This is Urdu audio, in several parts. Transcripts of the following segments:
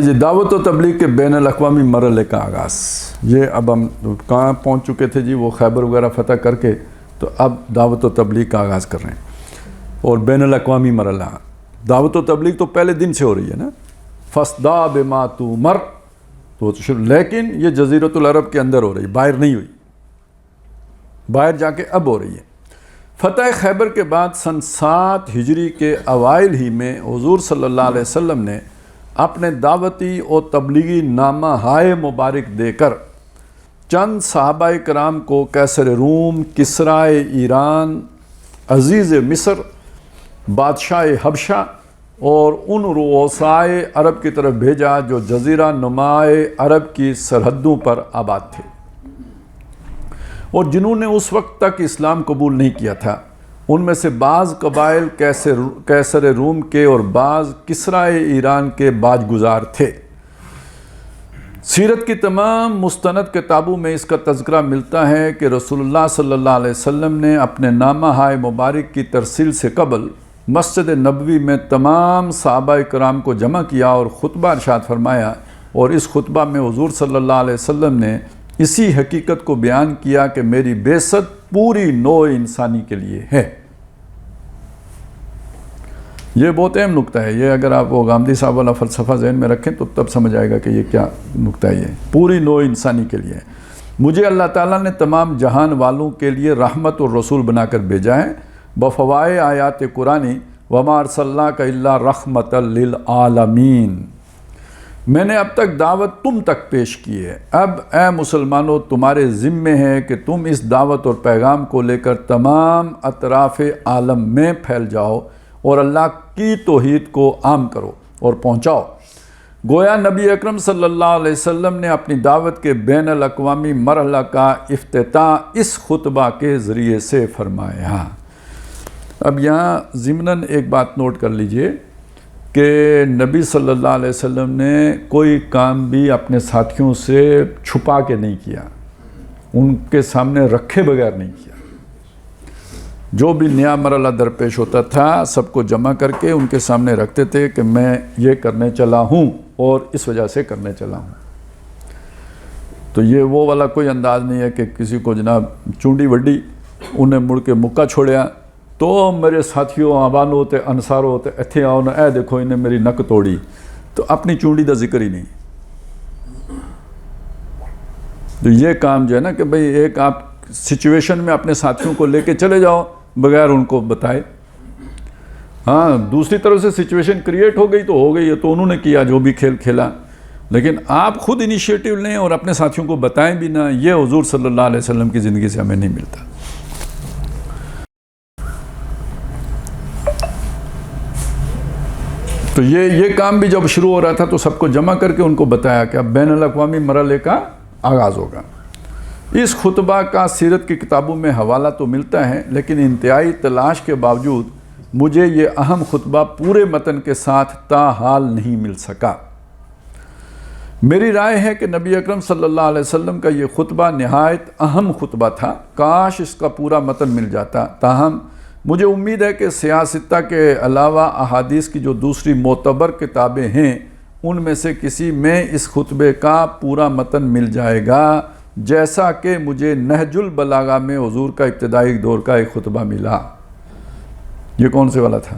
جی دعوت و تبلیغ کے بین الاقوامی مرحلے کا آغاز، یہ اب ہم کہاں پہنچ چکے تھے جی، وہ خیبر وغیرہ فتح کر کے، تو اب دعوت و تبلیغ کا آغاز کر رہے ہیں اور بین الاقوامی مرحلہ۔ دعوت و تبلیغ تو پہلے دن سے ہو رہی ہے نا، فَاصْدَعْ بِمَا تُؤْمَرْ، تو شروع، لیکن یہ جزیرۃ العرب کے اندر ہو رہی ہے، باہر نہیں ہوئی، باہر جا کے اب ہو رہی ہے۔ فتح خیبر کے بعد سن 7 ہجری کے اوائل ہی میں حضور صلی اللہ علیہ وسلم نے اپنے دعوتی اور تبلیغی نامہ ہائے مبارک دے کر چند صحابہ کرام کو قیصر روم، کسرائے ایران، عزیز مصر، بادشاہ حبشہ اور ان رؤسائے عرب کی طرف بھیجا جو جزیرہ نمائے عرب کی سرحدوں پر آباد تھے اور جنہوں نے اس وقت تک اسلام قبول نہیں کیا تھا۔ ان میں سے بعض قبائل قیصر روم کے اور بعض کسرائے ایران کے باج گزار تھے۔ سیرت کی تمام مستند کتابوں میں اس کا تذکرہ ملتا ہے کہ رسول اللہ صلی اللہ علیہ وسلم نے اپنے نامہ ہائے مبارک کی ترسیل سے قبل مسجد نبوی میں تمام صحابہ کرام کو جمع کیا اور خطبہ ارشاد فرمایا، اور اس خطبہ میں حضور صلی اللہ علیہ وسلم نے اسی حقیقت کو بیان کیا کہ میری بعثت پوری نوع انسانی کے لیے ہے۔ یہ بہت اہم نکتہ ہے، یہ اگر آپ وہ غامدی صاحب والا فلسفہ ذہن میں رکھیں تو تب سمجھ آئے گا کہ یہ کیا نکتہ ہے، یہ پوری نوع انسانی کے لیے ہے۔ مجھے اللہ تعالیٰ نے تمام جہان والوں کے لیے رحمت اور رسول بنا کر بھیجا ہے، بفوائے آیات قرآنی وما ارسلناک الا رحمۃ للعالمین۔ میں نے اب تک دعوت تم تک پیش کی ہے، اب اے مسلمانوں تمہارے ذمے ہے کہ تم اس دعوت اور پیغام کو لے کر تمام اطراف عالم میں پھیل جاؤ اور اللہ کی توحید کو عام کرو اور پہنچاؤ۔ گویا نبی اکرم صلی اللہ علیہ وسلم نے اپنی دعوت کے بین الاقوامی مرحلہ کا افتتاح اس خطبہ کے ذریعے سے فرمایا۔ اب یہاں ضمناً ایک بات نوٹ کر لیجئے کہ نبی صلی اللہ علیہ وسلم نے کوئی کام بھی اپنے ساتھیوں سے چھپا کے نہیں کیا، ان کے سامنے رکھے بغیر نہیں کیا۔ جو بھی نیا مرحلہ درپیش ہوتا تھا سب کو جمع کر کے ان کے سامنے رکھتے تھے کہ میں یہ کرنے چلا ہوں اور اس وجہ سے کرنے چلا ہوں۔ تو یہ وہ والا کوئی انداز نہیں ہے کہ کسی کو جناب چونڈی وڈی انہیں مڑ کے مکہ چھوڑیا تو میرے ساتھیوں آبانو ہوتے انصارو ہوتے اتھے آؤ نا، اے دیکھو انہیں میری نک توڑی، تو اپنی چونڈی دا ذکر ہی نہیں۔ تو یہ کام جو ہے نا کہ بھئی ایک آپ سچویشن میں اپنے ساتھیوں کو لے کے چلے جاؤ بغیر ان کو بتائے، ہاں دوسری طرف سے سچویشن کریٹ ہو گئی تو ہو گئی ہے، تو انہوں نے کیا جو بھی کھیل کھیلا، لیکن آپ خود انیشیٹو لیں اور اپنے ساتھیوں کو بتائیں بھی نہ، یہ حضور صلی اللہ علیہ وسلم کی زندگی سے ہمیں نہیں ملتا۔ تو یہ کام بھی جب شروع ہو رہا تھا تو سب کو جمع کر کے ان کو بتایا کہ اب بین الاقوامی مرحلے کا آغاز ہوگا۔ اس خطبہ کا سیرت کی کتابوں میں حوالہ تو ملتا ہے، لیکن انتہائی تلاش کے باوجود مجھے یہ اہم خطبہ پورے متن کے ساتھ تاحال نہیں مل سکا۔ میری رائے ہے کہ نبی اکرم صلی اللہ علیہ وسلم کا یہ خطبہ نہایت اہم خطبہ تھا، کاش اس کا پورا متن مل جاتا۔ تاہم مجھے امید ہے کہ سیاستہ کے علاوہ احادیث کی جو دوسری معتبر کتابیں ہیں ان میں سے کسی میں اس خطبے کا پورا متن مل جائے گا، جیسا کہ مجھے نہج البلاغہ میں حضور کا ابتدائی دور کا ایک خطبہ ملا۔ یہ کون سے والا تھا؟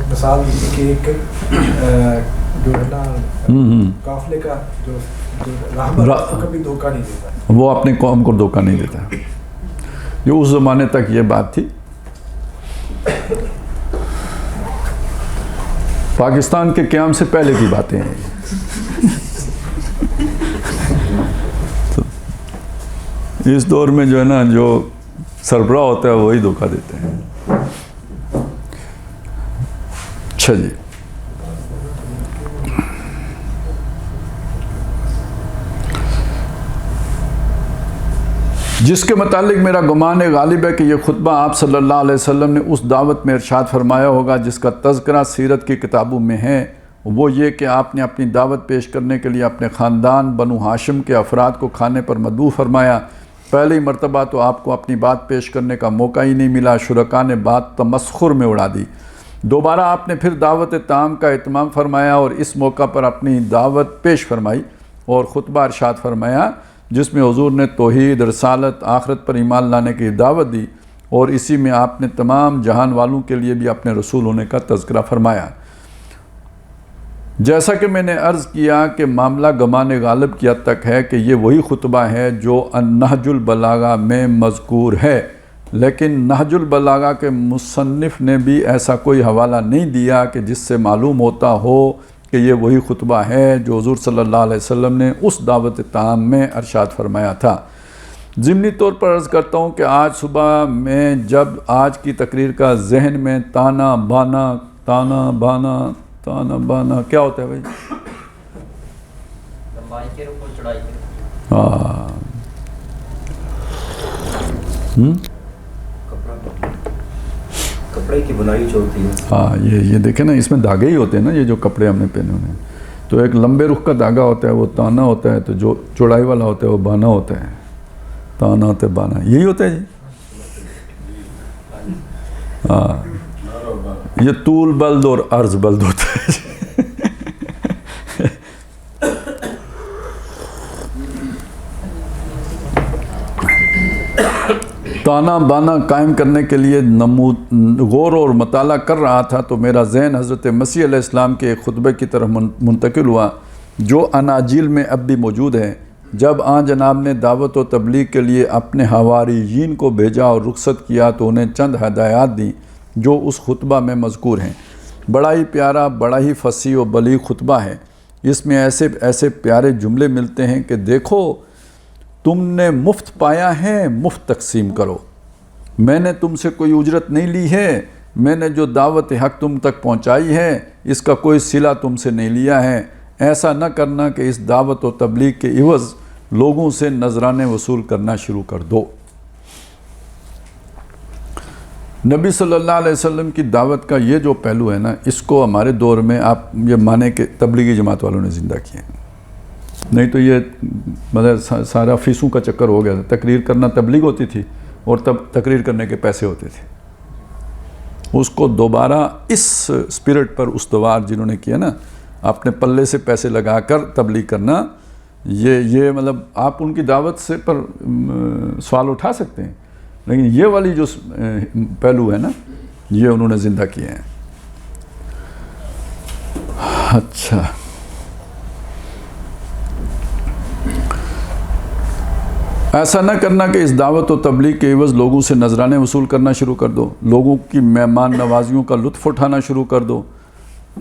مثال کی ایک جو ہے نا قافلے کا جو کبھی دھوکہ نہیں دیتا، وہ اپنی قوم کو دھوکہ نہیں دیتا۔ یہ اس زمانے تک یہ بات تھی۔ پاکستان کے قیام سے پہلے کی باتیں ہیں۔ اس دور میں جو ہے نا جو سربراہ ہوتا ہے وہی دھوکہ دیتے ہیں۔ اچھا جی، جس کے متعلق میرا گمان غالب ہے کہ یہ خطبہ آپ صلی اللہ علیہ وسلم نے اس دعوت میں ارشاد فرمایا ہوگا جس کا تذکرہ سیرت کی کتابوں میں ہے، وہ یہ کہ آپ نے اپنی دعوت پیش کرنے کے لیے اپنے خاندان بنو ہاشم کے افراد کو کھانے پر مدعو فرمایا، پہلی مرتبہ تو آپ کو اپنی بات پیش کرنے کا موقع ہی نہیں ملا، شرکاء نے بات تمسخر میں اڑا دی۔ دوبارہ آپ نے پھر دعوت طعام کا اہتمام فرمایا اور اس موقع پر اپنی دعوت پیش فرمائی اور خطبہ ارشاد فرمایا جس میں حضور نے توحید، رسالت، آخرت پر ایمان لانے کی دعوت دی، اور اسی میں آپ نے تمام جہان والوں کے لیے بھی اپنے رسول ہونے کا تذکرہ فرمایا۔ جیسا کہ میں نے عرض کیا کہ معاملہ گمان غالب کی حد تک ہے کہ یہ وہی خطبہ ہے جو نہج البلاغہ میں مذکور ہے، لیکن نہج البلاغہ کے مصنف نے بھی ایسا کوئی حوالہ نہیں دیا کہ جس سے معلوم ہوتا ہو کہ یہ وہی خطبہ ہے جو حضور صلی اللہ علیہ وسلم نے اس دعوت طعام میں ارشاد فرمایا تھا۔ ضمنی طور پر عرض کرتا ہوں کہ آج صبح میں جب آج کی تقریر کا ذہن میں تانا بانا کیا ہوتا ہے بھائی؟ لمبائی کے رکوع چڑھائی کے ہاں کپڑے کی بنائی جو ہوتی ہے، ہاں یہ دیکھیں نا، اس میں دھاگے ہی ہوتے ہیں نا، یہ جو کپڑے ہم نے پہنے ہوئے ہیں، تو ایک لمبے رخ کا دھاگا ہوتا ہے وہ تانا ہوتا ہے، تو جو چوڑائی والا ہوتا ہے وہ بانا ہوتا ہے، تانا تے بانا یہی ہوتا ہے جی۔ ہاں یہ طول بلد اور عرض بلد ہوتا ہے جی۔ تانا بانا قائم کرنے کے لیے غور اور مطالعہ کر رہا تھا تو میرا ذہن حضرت مسیح علیہ السلام کے ایک خطبے کی طرف منتقل ہوا جو اناجیل میں اب بھی موجود ہے، جب آن جناب نے دعوت و تبلیغ کے لیے اپنے حواریین کو بھیجا اور رخصت کیا تو انہیں چند ہدایات دیں جو اس خطبہ میں مذکور ہیں۔ بڑا ہی پیارا، بڑا ہی فصیح و بلیغ خطبہ ہے۔ اس میں ایسے پیارے جملے ملتے ہیں کہ دیکھو تم نے مفت پایا ہے، مفت تقسیم کرو۔ میں نے تم سے کوئی اجرت نہیں لی ہے، میں نے جو دعوت حق تم تک پہنچائی ہے اس کا کوئی صلہ تم سے نہیں لیا ہے۔ ایسا نہ کرنا کہ اس دعوت و تبلیغ کے عوض لوگوں سے نذرانے وصول کرنا شروع کر دو۔ نبی صلی اللہ علیہ وسلم کی دعوت کا یہ جو پہلو ہے نا، اس کو ہمارے دور میں آپ یہ مانیں کہ تبلیغی جماعت والوں نے زندہ کیا ہے، نہیں تو یہ مطلب سارا فیسوں کا چکر ہو گیا تھا۔ تقریر کرنا تبلیغ ہوتی تھی اور تب تقریر کرنے کے پیسے ہوتے تھے۔ اس کو دوبارہ اس سپرٹ پر استوار جنہوں نے کیا نا، اپنے پلے سے پیسے لگا کر تبلیغ کرنا، یہ مطلب آپ ان کی دعوت سے پر سوال اٹھا سکتے ہیں، لیکن یہ والی جو پہلو ہے نا یہ انہوں نے زندہ کیے ہیں۔ اچھا، ایسا نہ کرنا کہ اس دعوت و تبلیغ کے عوض لوگوں سے نذرانے وصول کرنا شروع کر دو، لوگوں کی مہمان نوازیوں کا لطف اٹھانا شروع کر دو۔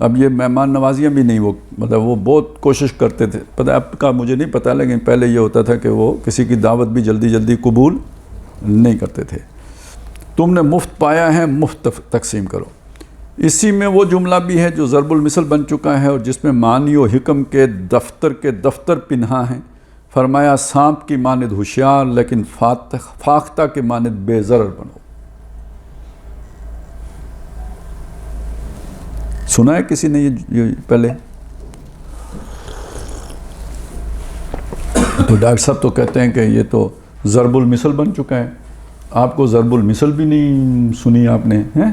اب یہ مہمان نوازیاں بھی نہیں، وہ مطلب وہ بہت کوشش کرتے تھے، پتہ اب کا مجھے نہیں پتہ، لیکن پہلے یہ ہوتا تھا کہ وہ کسی کی دعوت بھی جلدی جلدی قبول نہیں کرتے تھے۔ تم نے مفت پایا ہے، مفت تقسیم کرو۔ اسی میں وہ جملہ بھی ہے جو ضرب المثل بن چکا ہے اور جس میں معنی و حکم کے دفتر پنہاں ہیں۔ فرمایا سانپ کی مانند ہوشیار لیکن فاختہ کے مانند بے ضرر بنو۔ سنا ہے کسی نے یہ پہلے؟ تو ڈاکٹر صاحب تو کہتے ہیں کہ یہ تو ضرب المثل بن چکا ہے۔ آپ کو ضرب المثل بھی نہیں سنی آپ نے، ہیں؟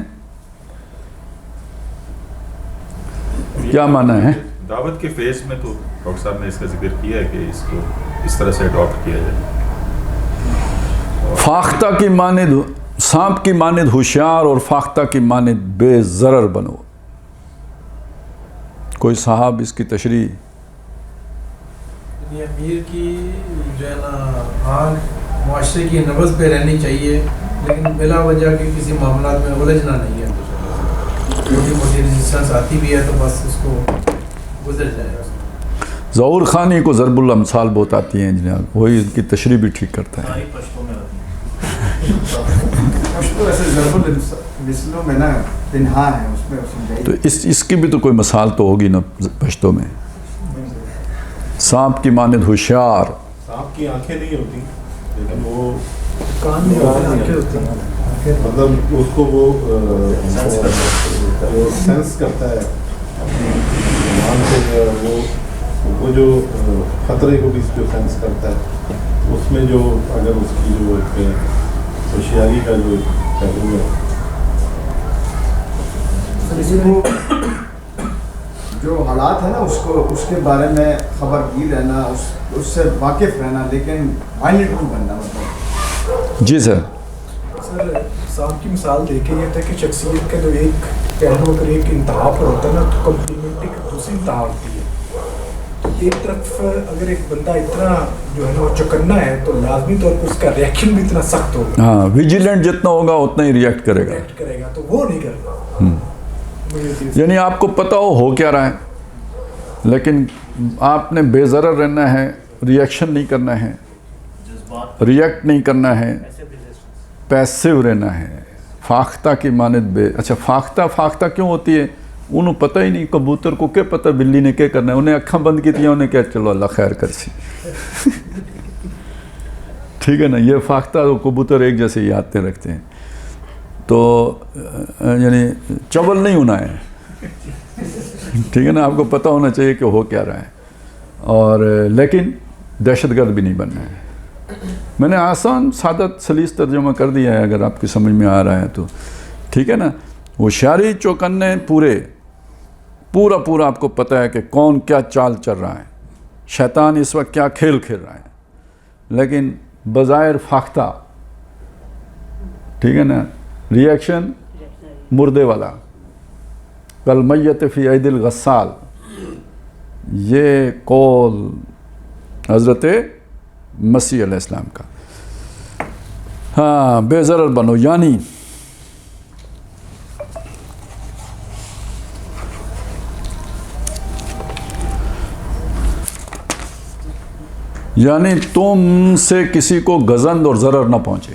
کیا معنی ہے؟ دعوت کے فیس میں تو ڈاکٹر صاحب نے اس کا ذکر کیا ہے کہ اس کو اس طرح سے اڈاپٹ کیا جائے۔ فاختہ کی مانند، سانپ کی مانند ہوشیار اور فاختہ کی مانند بے ضرر بنو۔ کوئی صاحب اس کی تشریح؟ امیر کی جو ہے نا آنکھ معاشرے کی نبض پہ رہنی چاہیے، لیکن بلا وجہ کے کسی معاملات میں الجھنا نہیں ہے۔ چھوٹی موٹی ریزسٹنس آتی بھی ہے تو بس اس کو گزر جائے۔ ظہور خانی کو ضرب الامثال بہت آتی ہیں جناب، وہی ان کی تشریح بھی ٹھیک کرتا ہے۔ پشتو ایسے ضرب المثلوں میں نا تنہا ہے، اس میں سمجھائی تو اس کی بھی تو کوئی مثال تو ہوگی نا پشتو میں۔ سانپ کی مانند ہوشیار، سانپ کی آنکھیں نہیں ہوتی لیکن وہ کان میں آنکھیں ہوتی ہیں، مطلب اس کو وہ سینس کرتا ہے مان سے، وہ جو خطرے کو بھی جو سینس کرتا ہے، اس میں جو اگر اس کی جو ہوشیاری کا جو پہلو ہے وہ جو حالات ہیں نا اس کے بارے میں خبرگیر رہنا, اس سے واقف رہنا, لیکن مائنڈ نہیں بننا. مطلب جی سر. سر صاحب کی مثال دیکھیں یہ تھا کہ شخصیت کا جو ایک پہلو اگر ایک انتہا پر ہوتا ہے نا تو کمپلیمنٹری کی دوسری انتہا ہوتی ہے. تو ایک طرف اگر ایک بندہ اتنا جو ہے نا وہ چوکنا ہے تو لازمی طور پر اس کا ریئیکشن بھی اتنا سخت ہوگا. ہاں, ویجیلنٹ جتنا ہوگا اتنا ہی ریئیکٹ کرے گا. تو وہ نہیں کرنا. یعنی آپ کو پتہ ہو کیا رہا ہے, لیکن آپ نے بے ضرر رہنا ہے, ریئیکشن نہیں کرنا ہے, ریئیکٹ نہیں کرنا ہے, پیسیو رہنا ہے. فاختہ کی مانند اچھا فاختہ کیوں ہوتی ہے؟ انہوں پتہ ہی نہیں, کبوتر کو کیا پتہ بلی نے کیا کرنا ہے, انہیں اکھاں بند کی تھی, انہیں کہا چلو اللہ خیر کر سی. ٹھیک ہے نا, یہ فاختہ اور کبوتر ایک جیسے ہی آتے رکھتے ہیں. تو یعنی چول نہیں ہونا ہے, ٹھیک ہے نا, آپ کو پتہ ہونا چاہیے کہ ہو کیا رہا ہے, اور لیکن دہشت گرد بھی نہیں بننا ہے. میں نے آسان سادہ سلیس ترجمہ کر دیا ہے, اگر آپ کی سمجھ میں آ رہا ہے تو ٹھیک ہے نا. ہوشیاری چوکنے پورا آپ کو پتہ ہے کہ کون کیا چال چل رہا ہے, شیطان اس وقت کیا کھیل کھیل رہا ہے, لیکن بظاہر فاختہ, ٹھیک ہے نا, ریئیکشن مردے والا, کالمیت فی عید الغسال. یہ قول حضرت مسیح علیہ السلام کا. ہاں, بے ضرر بنو, یعنی تم سے کسی کو گزند اور ضرر نہ پہنچے,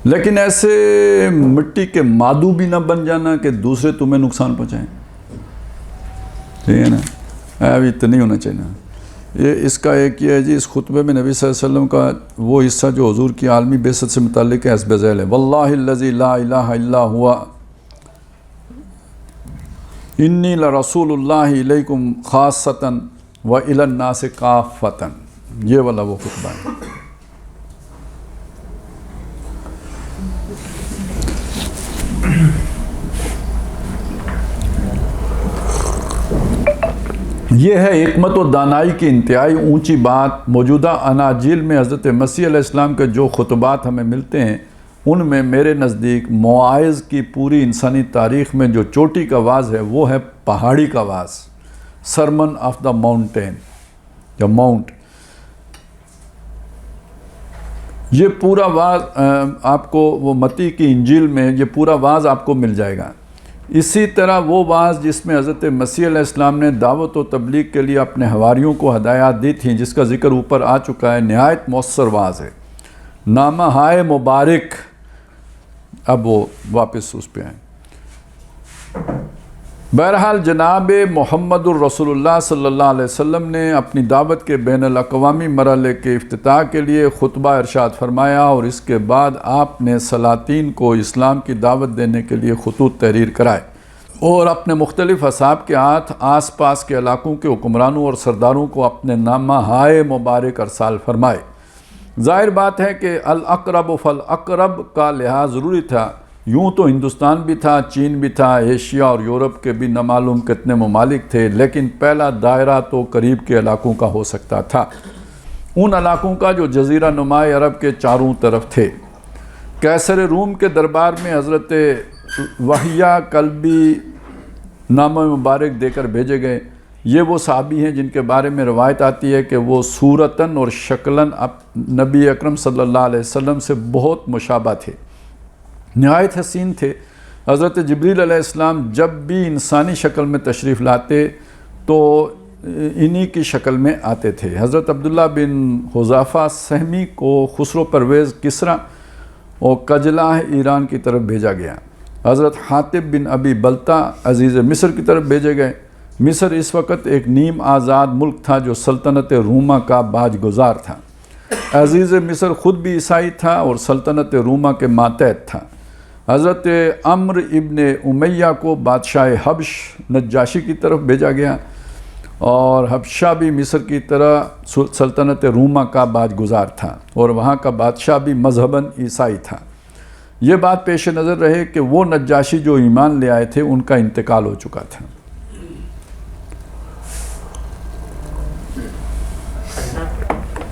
لیکن ایسے مٹی کے مادو بھی نہ بن جانا کہ دوسرے تمہیں نقصان پہنچائیں. ٹھیک ہے نا, ابھی تو نہیں ہونا چاہیے نا. یہ اس کا ایک یہ ہے جی, اس خطبے میں نبی صلی اللہ علیہ وسلم کا وہ حصہ جو حضور کی عالمی بعثت سے متعلق ہے حسب ذیل ہے. واللہ الذی لا الہ الا ہوا انی لرسول اللہ الیکم خاصۃ و الی الناس کافۃ. یہ والا وہ خطبہ ہے. یہ ہے حکمت و دانائی کی انتہائی اونچی بات. موجودہ اناجیل میں حضرت مسیح علیہ السلام کے جو خطبات ہمیں ملتے ہیں ان میں میرے نزدیک مواعظ کی پوری انسانی تاریخ میں جو چوٹی کا واز ہے وہ ہے پہاڑی کا was, sermon of the mountain یا ماؤنٹ. یہ پورا واز آپ کو وہ متی کی انجیل میں یہ پورا واز آپ کو مل جائے گا. اسی طرح وہ واز جس میں حضرت مسیح علیہ السلام نے دعوت و تبلیغ کے لیے اپنے حواریوں کو ہدایات دی تھیں, جس کا ذکر اوپر آ چکا ہے, نہایت مؤثر واز ہے. نامہ ہائے مبارک. اب وہ واپس اس پہ آئیں. بہرحال جناب محمد الرسول اللہ صلی اللہ علیہ وسلم نے اپنی دعوت کے بین الاقوامی مرحلے کے افتتاح کے لیے خطبہ ارشاد فرمایا, اور اس کے بعد آپ نے سلاطین کو اسلام کی دعوت دینے کے لیے خطوط تحریر کرائے, اور اپنے مختلف اصحاب کے ہاتھ آس پاس کے علاقوں کے حکمرانوں اور سرداروں کو اپنے نامہ ہائے مبارک ارسال فرمائے. ظاہر بات ہے کہ الاقرب فالاقرب کا لحاظ ضروری تھا. یوں تو ہندوستان بھی تھا, چین بھی تھا, ایشیا اور یورپ کے بھی نہ معلوم کتنے ممالک تھے, لیکن پہلا دائرہ تو قریب کے علاقوں کا ہو سکتا تھا, ان علاقوں کا جو جزیرہ نمائے عرب کے چاروں طرف تھے. قیصر روم کے دربار میں حضرت وحیہ کلبی نامہ مبارک دے کر بھیجے گئے. یہ وہ صحابی ہیں جن کے بارے میں روایت آتی ہے کہ وہ صورتاً اور شکلاً نبی اکرم صلی اللہ علیہ وسلم سے بہت مشابہ تھے, نہایت حسین تھے. حضرت جبریل علیہ السلام جب بھی انسانی شکل میں تشریف لاتے تو انہی کی شکل میں آتے تھے. حضرت عبداللہ بن حذافہ سہمی کو خسرو پرویز کسریٰ اور قجلہ ایران کی طرف بھیجا گیا. حضرت حاتب بن ابی بلتا عزیز مصر کی طرف بھیجے گئے. مصر اس وقت ایک نیم آزاد ملک تھا جو سلطنت روما کا باج گزار تھا. عزیز مصر خود بھی عیسائی تھا اور سلطنت روما کے ماتحت تھا. حضرت عمرو ابن امیہ کو بادشاہ حبش نجاشی کی طرف بھیجا گیا, اور حبشہ بھی مصر کی طرح سلطنت روما کا باج گزار تھا اور وہاں کا بادشاہ بھی مذہباً عیسائی تھا۔ یہ بات پیش نظر رہے کہ وہ نجاشی جو ایمان لے آئے تھے ان کا انتقال ہو چکا تھا۔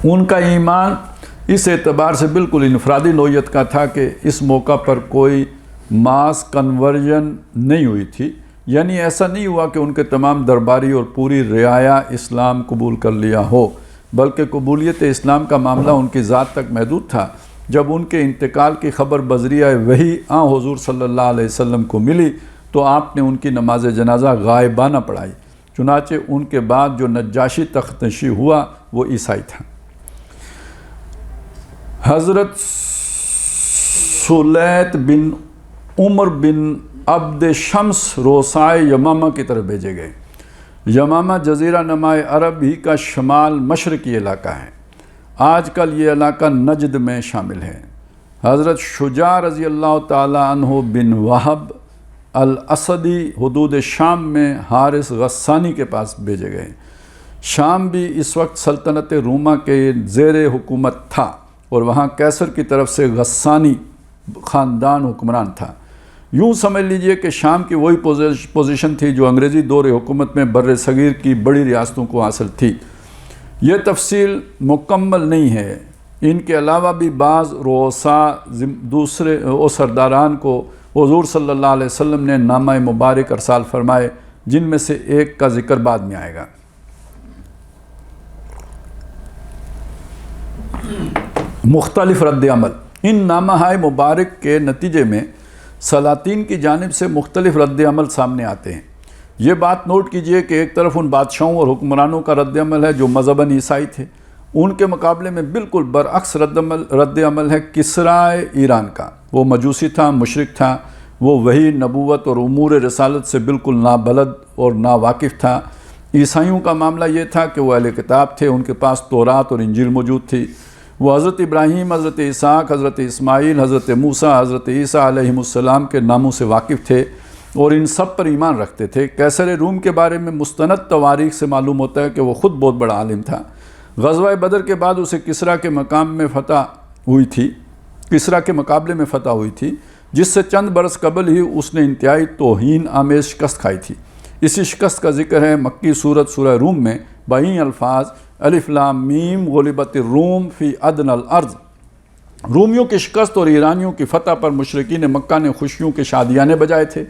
ان کا ایمان اس اعتبار سے بالکل انفرادی نوعیت کا تھا کہ اس موقع پر کوئی ماس کنورژن نہیں ہوئی تھی، یعنی ایسا نہیں ہوا کہ ان کے تمام درباری اور پوری رعایا اسلام قبول کر لیا ہو، بلکہ قبولیت اسلام کا معاملہ ان کی ذات تک محدود تھا۔ جب ان کے انتقال کی خبر بذریعہ وحی حضور صلی اللہ علیہ وسلم کو ملی تو آپ نے ان کی نماز جنازہ غائبانہ پڑھائی، چنانچہ ان کے بعد جو نجاشی تخت نشین ہوا وہ عیسائی تھا۔ حضرت سلیط بن عمر بن عبد شمس روسائے یمامہ کی طرف بھیجے گئے۔ یمامہ جزیرہ نمائے عرب ہی کا شمال مشرقی علاقہ ہے، آج کل یہ علاقہ نجد میں شامل ہے۔ حضرت شجاع رضی اللہ تعالی عنہ بن وہب الاسدی حدود شام میں حارث غسانی کے پاس بھیجے گئے۔ شام بھی اس وقت سلطنت روما کے زیر حکومت تھا اور وہاں قیصر کی طرف سے غسانی خاندان حکمران تھا۔ یوں سمجھ لیجئے کہ شام کی وہی پوزیشن تھی جو انگریزی دور حکومت میں بر صغیر کی بڑی ریاستوں کو حاصل تھی۔ یہ تفصیل مکمل نہیں ہے، ان کے علاوہ بھی بعض رؤساء دوسرے سرداران کو حضور صلی اللہ علیہ وسلم نے نامہ مبارک ارسال فرمائے، جن میں سے ایک کا ذکر بعد میں آئے گا۔ مختلف رد عمل، ان نامہ مبارک کے نتیجے میں سلاطین کی جانب سے مختلف رد عمل سامنے آتے ہیں۔ یہ بات نوٹ کیجئے کہ ایک طرف ان بادشاہوں اور حکمرانوں کا رد عمل ہے جو مذہباً عیسائی تھے، ان کے مقابلے میں بالکل برعکس رد عمل ہے کسرائے ایران کا۔ وہ مجوسی تھا، مشرک تھا، وہ وحی، نبوت اور امور رسالت سے بالکل نابلد اور ناواقف تھا۔ عیسائیوں کا معاملہ یہ تھا کہ وہ اہل کتاب تھے، ان کے پاس تورات اور انجیل موجود تھی۔ وہ حضرت ابراہیم، حضرت اسحاق، حضرت اسماعیل، حضرت موسیٰ، حضرت عیسیٰ علیہ السلام کے ناموں سے واقف تھے اور ان سب پر ایمان رکھتے تھے۔ قیصر روم کے بارے میں مستند تواریخ سے معلوم ہوتا ہے کہ وہ خود بہت بڑا عالم تھا۔ غزوہ بدر کے بعد اسے کسریٰ کے مقابلے میں فتح ہوئی تھی، جس سے چند برس قبل ہی اس نے انتہائی توہین آمیز شکست کھائی تھی۔ اسی شکست کا ذکر ہے مکی سورہ روم میں بائیں الفاظ الف لام میم غلبت الروم فی ادنی الارض۔ رومیوں کی شکست اور ایرانیوں کی فتح پر مشرکین مکہ نے خوشیوں کے شادیانے بجائے تھے۔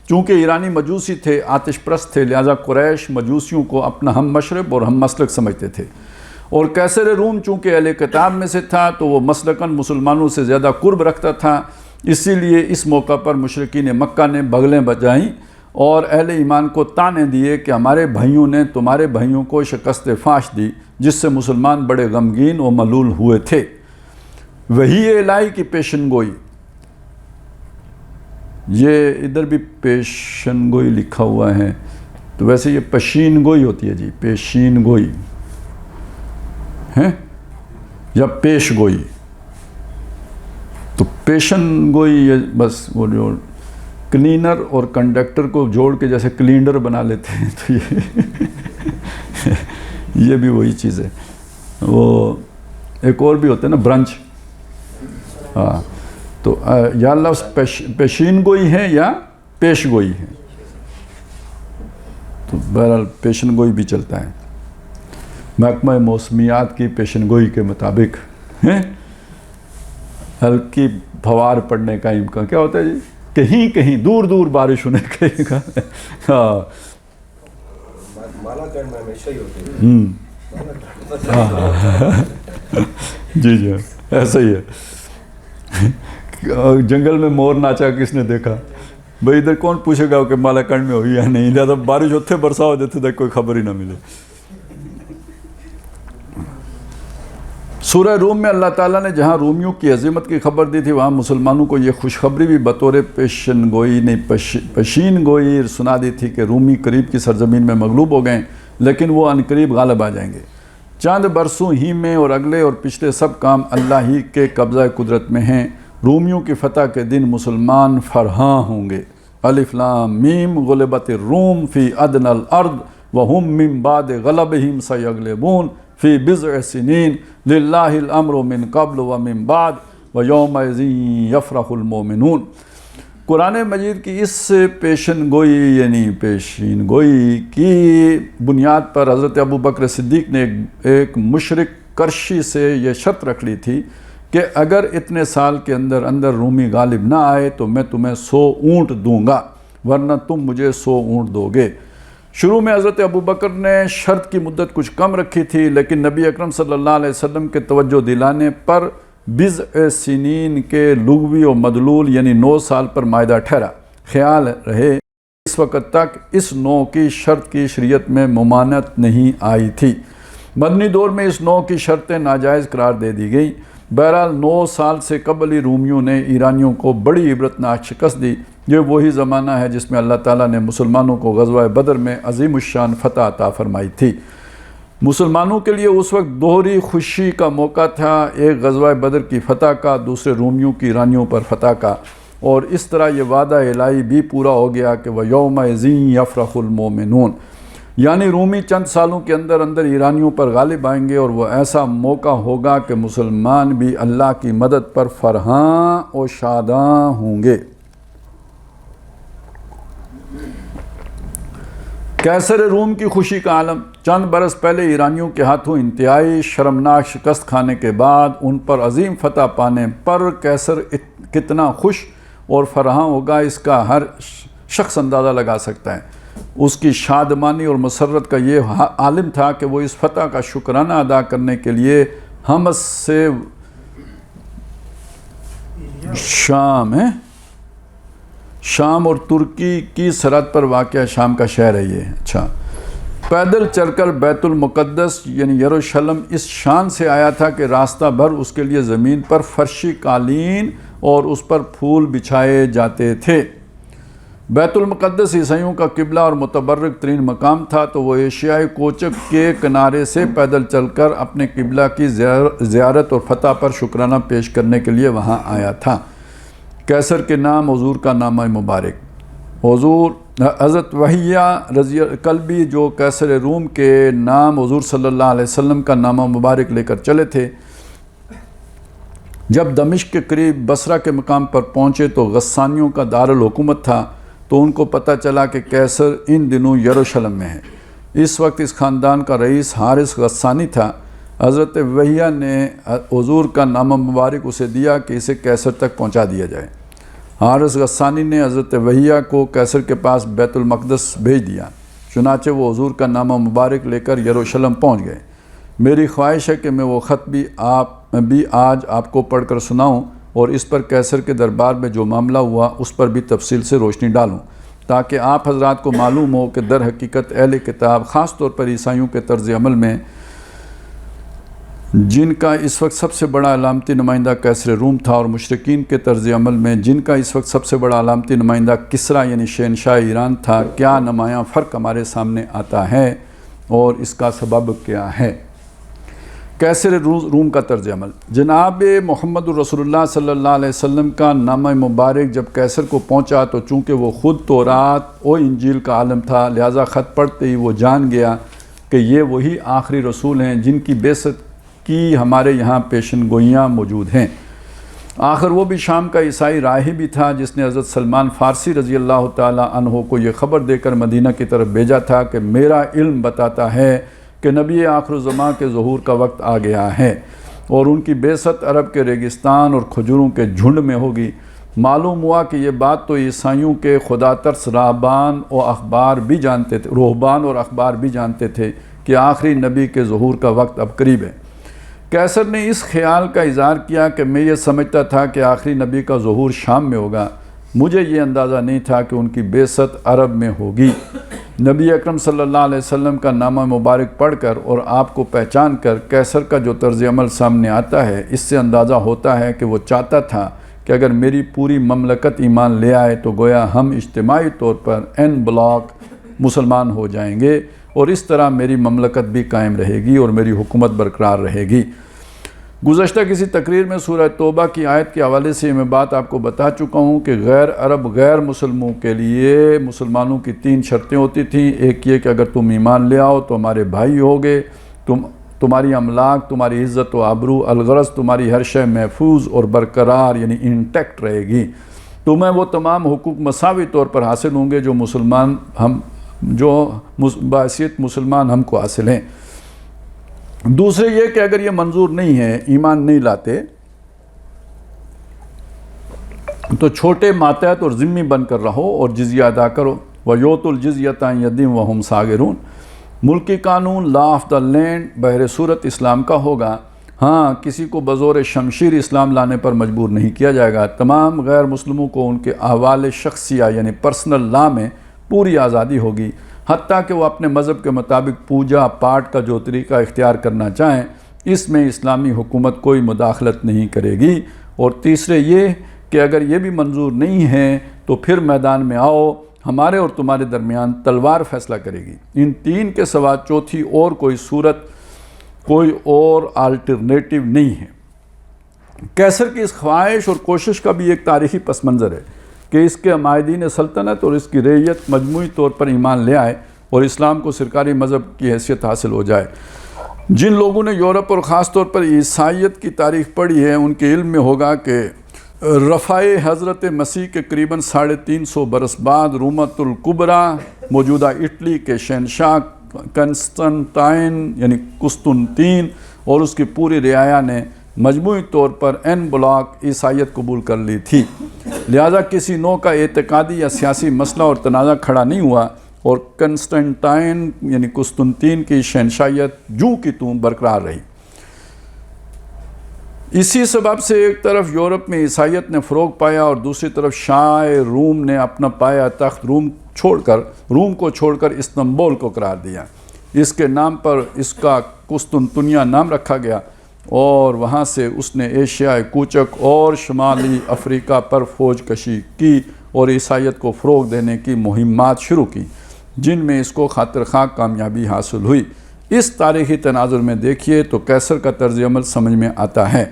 چونکہ ایرانی مجوسی تھے، آتش پرست تھے، لہذا قریش مجوسیوں کو اپنا ہم مشرب اور ہم مسلک سمجھتے تھے، اور قیصر روم چونکہ اہل کتاب میں سے تھا تو وہ مسلکاً مسلمانوں سے زیادہ قرب رکھتا تھا۔ اسی لیے اس موقع پر مشرکین مکہ نے بغلیں بجائیں اور اہل ایمان کو طعنے دیے کہ ہمارے بھائیوں نے تمہارے بھائیوں کو شکست فاش دی، جس سے مسلمان بڑے غمگین و ملول ہوئے تھے۔ وحی الہی کی پیشن گوئی، یہ ادھر بھی پیشن گوئی لکھا ہوا ہے، تو ویسے یہ پشین گوئی ہوتی ہے جی، پیشین گوئی ہے یا پیش گوئی، تو پیشن گوئی یہ بس وہ جو کلینر اور کنڈکٹر کو جوڑ کے جیسے کلینڈر بنا لیتے ہیں، تو یہ بھی وہی چیز ہے۔ وہ ایک اور بھی ہوتا ہے نا برنچ، ہاں، تو یا لفظ پیشین گوئی ہے یا پیش گوئی ہے، تو بہرحال پیشن گوئی بھی چلتا ہے۔ محکمہ موسمیات کی پیشن گوئی کے مطابق ہلکی پھوار پڑنے کا امکان کیا ہوتا ہے جی، کہیں کہیں دور دور بارش ہونے کا ہاں مالا گڑھ میں ہمیشہ ہی ہوتے ہیں۔ جی جی ایسا ہی ہے۔ جنگل میں مور ناچا کس نے دیکھا بھئی، ادھر کون پوچھے گا کہ مالا کنڈ میں ہوئی یا نہیں، لہذا بارش ہوتے برسا ہو دیتے تھے کوئی خبر ہی نہ ملے۔ سورہ روم میں اللہ تعالیٰ نے جہاں رومیوں کی عظمت کی خبر دی تھی، وہاں مسلمانوں کو یہ خوشخبری بھی بطور پیشن گوئی نہیں پشین گوئی سنا دی تھی کہ رومی قریب کی سرزمین میں مغلوب ہو گئے، لیکن وہ عنقریب غالب آ جائیں گے۔ چند برسوں ہی میں اور اگلے اور پچھلے سب کام اللہ ہی کے قبضہ قدرت میں ہیں۔ رومیوں کی فتح کے دن مسلمان فرحاں ہوں گے۔ الف لام میم غلبت الروم فی ادنی الارض وَهُمْ مِنْ بَعْدِ غَلَبِهِمْ سَيَغْلِبُونَ فِي بِضْعِ سِنِينَ لِلَّهِ الْأَمْرُ مِنْ قَبْلُ وَمِنْ بَعْدُ وَيَوْمَئِذٍ يَفْرَحُ الْمُؤْمِنُونَ۔ قرآن مجید کی اس پیشن گوئی یعنی پیشین گوئی کی بنیاد پر حضرت ابو بکر صدیق نے ایک مشرک کرشی سے یہ شرط رکھ لی تھی کہ اگر اتنے سال کے اندر رومی غالب نہ آئے تو میں تمہیں 100 اونٹ دوں گا، ورنہ تم مجھے 100 اونٹ دو گے۔ شروع میں حضرت ابو بکر نے شرط کی مدت کچھ کم رکھی تھی، لیکن نبی اکرم صلی اللہ علیہ وسلم کے توجہ دلانے پر بضع سنین کے لغوی و مدلول یعنی 9 سال پر معاہدہ ٹھہرا۔ خیال رہے اس وقت تک اس نوع کی شرط کی شریعت میں ممانعت نہیں آئی تھی۔ مدنی دور میں اس نوع کی شرطیں ناجائز قرار دے دی گئیں۔ بہرحال 9 سال سے قبل ہی رومیوں نے ایرانیوں کو بڑی عبرتناک شکست دی۔ یہ وہی زمانہ ہے جس میں اللہ تعالیٰ نے مسلمانوں کو غزوہ بدر میں عظیم الشان فتح عطا فرمائی تھی۔ مسلمانوں کے لیے اس وقت دوہری خوشی کا موقع تھا، ایک غزوہ بدر کی فتح کا، دوسرے رومیوں کی ایرانیوں پر فتح کا، اور اس طرح یہ وعدہ الہی بھی پورا ہو گیا کہ وَيَوْمَئِذٍ يَفْرَحُ الْمُؤْمِنُونَ، یعنی رومی چند سالوں کے اندر ایرانیوں پر غالب آئیں گے، اور وہ ایسا موقع ہوگا کہ مسلمان بھی اللہ کی مدد پر فرحاں اور شاداں ہوں گے۔ قیصر روم کی خوشی کا عالم۔ چند برس پہلے ایرانیوں کے ہاتھوں انتہائی شرمناک شکست کھانے کے بعد ان پر عظیم فتح پانے پر قیصر کتنا خوش اور فرحاں ہوگا اس کا ہر شخص اندازہ لگا سکتا ہے۔ اس کی شادمانی اور مسرت کا یہ عالم تھا کہ وہ اس فتح کا شکرانہ ادا کرنے کے لیے حمص سے شام اور ترکی کی سرحد پر واقع شام کا شہر ہے یہ، اچھا، پیدل چل کر بیت المقدس یعنی یروشلم اس شان سے آیا تھا کہ راستہ بھر اس کے لیے زمین پر فرشی قالین اور اس پر پھول بچھائے جاتے تھے۔ بیت المقدس عیسائیوں کا قبلہ اور متبرک ترین مقام تھا، تو وہ ایشیائی کوچک کے کنارے سے پیدل چل کر اپنے قبلہ کی زیارت اور فتح پر شکرانہ پیش کرنے کے لیے وہاں آیا تھا۔ قیصر کے نام حضور کا نامہ مبارک، حضور حضرت وحیہ رضی کلبی جو قیصر روم کے نام حضور صلی اللہ علیہ وسلم کا نامہ مبارک لے کر چلے تھے، جب دمشق کے قریب بصرہ کے مقام پر پہنچے تو غسانیوں کا دارالحکومت تھا، تو ان کو پتہ چلا کہ قیصر ان دنوں یروشلم میں ہے۔ اس وقت اس خاندان کا رئیس حارث غسانی تھا۔ حضرت وحیہ نے حضور کا نامہ مبارک اسے دیا کہ اسے قیصر تک پہنچا دیا جائے۔ حارث غسانی نے حضرت وحیہ کو قیصر کے پاس بیت المقدس بھیج دیا، چنانچہ وہ حضور کا نامہ مبارک لے کر یروشلم پہنچ گئے۔ میری خواہش ہے کہ میں وہ خط بھی آج آپ کو پڑھ کر سناؤں اور اس پر قیصر کے دربار میں جو معاملہ ہوا اس پر بھی تفصیل سے روشنی ڈالوں، تاکہ آپ حضرات کو معلوم ہو کہ در حقیقت اہل کتاب خاص طور پر عیسائیوں کے طرز عمل میں، جن کا اس وقت سب سے بڑا علامتی نمائندہ قیصر روم تھا، اور مشرکین کے طرز عمل میں جن کا اس وقت سب سے بڑا علامتی نمائندہ کسریٰ یعنی شہنشاہ ایران تھا، کیا نمایاں فرق ہمارے سامنے آتا ہے اور اس کا سبب کیا ہے۔ قیصر روم کا طرز عمل۔ جناب محمد رسول اللہ صلی اللہ علیہ وسلم کا نامہ مبارک جب قیصر کو پہنچا تو چونکہ وہ خود تورات و انجیل کا عالم تھا، لہٰذا خط پڑھتے ہی وہ جان گیا کہ یہ وہی آخری رسول ہیں جن کی بعثت کی ہمارے یہاں پیشن گوئیاں موجود ہیں۔ آخر وہ بھی شام کا عیسائی راہب بھی تھا جس نے حضرت سلمان فارسی رضی اللہ تعالیٰ عنہ کو یہ خبر دے کر مدینہ کی طرف بھیجا تھا کہ میرا علم بتاتا ہے کہ نبی آخر الزماں کے ظہور کا وقت آ گیا ہے، اور ان کی بعثت عرب کے ریگستان اور کھجوروں کے جھنڈ میں ہوگی۔ معلوم ہوا کہ یہ بات تو عیسائیوں کے خدا ترس رہبان اور اخبار بھی جانتے تھے کہ آخری نبی کے ظہور کا وقت اب قریب ہے۔ قیصر نے اس خیال کا اظہار کیا کہ میں یہ سمجھتا تھا کہ آخری نبی کا ظہور شام میں ہوگا، مجھے یہ اندازہ نہیں تھا کہ ان کی بعثت عرب میں ہوگی۔ نبی اکرم صلی اللہ علیہ وسلم کا نامہ مبارک پڑھ کر اور آپ کو پہچان کر قیصر کا جو طرز عمل سامنے آتا ہے، اس سے اندازہ ہوتا ہے کہ وہ چاہتا تھا کہ اگر میری پوری مملکت ایمان لے آئے تو گویا ہم اجتماعی طور پر این بلاک مسلمان ہو جائیں گے، اور اس طرح میری مملکت بھی قائم رہے گی اور میری حکومت برقرار رہے گی۔ گزشتہ کسی تقریر میں سورہ توبہ کی آیت کے حوالے سے میں بات آپ کو بتا چکا ہوں کہ غیر عرب غیر مسلموں کے لیے مسلمانوں کی 3 شرطیں ہوتی تھیں. ایک یہ کہ اگر تم ایمان لے آؤ تو ہمارے بھائی ہوگے, تمہاری املاک, تمہاری عزت و آبرو, الغرض تمہاری ہر شے محفوظ اور برقرار یعنی انٹیکٹ رہے گی. تمہیں وہ تمام حقوق مساوی طور پر حاصل ہوں گے جو بحیثیت مسلمان ہم کو حاصل ہیں. دوسرے یہ کہ اگر یہ منظور نہیں ہے, ایمان نہیں لاتے, تو چھوٹے ماتحت اور ذمہ بن کر رہو اور جزیہ ادا کرو. وَيُؤْتُوا الْجِزْيَةَ عَنْ يَدٍ وَهُمْ صَاغِرُونَ. ملکی قانون لا آف دا لینڈ بہر صورت اسلام کا ہوگا. ہاں, کسی کو بزور شمشیر اسلام لانے پر مجبور نہیں کیا جائے گا. تمام غیر مسلموں کو ان کے احوال شخصیہ یعنی پرسنل لا میں پوری آزادی ہوگی, حتیٰ کہ وہ اپنے مذہب کے مطابق پوجا پاٹ کا جو طریقہ اختیار کرنا چاہیں. اس میں اسلامی حکومت کوئی مداخلت نہیں کرے گی. اور تیسرے یہ کہ اگر یہ بھی منظور نہیں ہے تو پھر میدان میں آؤ, ہمارے اور تمہارے درمیان تلوار فیصلہ کرے گی. ان 3 کے سوا چوتھی اور کوئی صورت, کوئی اور آلٹرنیٹو نہیں ہے. قیصر کی اس خواہش اور کوشش کا بھی ایک تاریخی پس منظر ہے کہ اس کے مائدین سلطنت اور اس کی رعیت مجموعی طور پر ایمان لے آئے اور اسلام کو سرکاری مذہب کی حیثیت حاصل ہو جائے. جن لوگوں نے یورپ اور خاص طور پر عیسائیت کی تاریخ پڑھی ہے ان کے علم میں ہوگا کہ رفع حضرت مسیح کے قریباً 350 برس بعد رومت الکبریٰ موجودہ اٹلی کے شہنشاہ کنسٹنٹائن یعنی قسطنطین اور اس کی پوری رعایا نے مجموعی طور پر این بلاک عیسائیت قبول کر لی تھی. لہذا کسی نوع کا اعتقادی یا سیاسی مسئلہ اور تنازع کھڑا نہیں ہوا اور کنسٹنٹائن یعنی قسطنطین کی شہنشاہیت جو کی توں برقرار رہی. اسی سبب سے ایک طرف یورپ میں عیسائیت نے فروغ پایا اور دوسری طرف شاہ روم نے اپنا پایا تخت روم کو چھوڑ کر استنبول کو قرار دیا. اس کے نام پر اس کا قسطنطنیہ نام رکھا گیا اور وہاں سے اس نے ایشیاء کوچک اور شمالی افریقہ پر فوج کشی کی اور عیسائیت کو فروغ دینے کی مہمات شروع کی, جن میں اس کو خاطر خواہ کامیابی حاصل ہوئی. اس تاریخی تناظر میں دیکھیے تو قیصر کا طرز عمل سمجھ میں آتا ہے.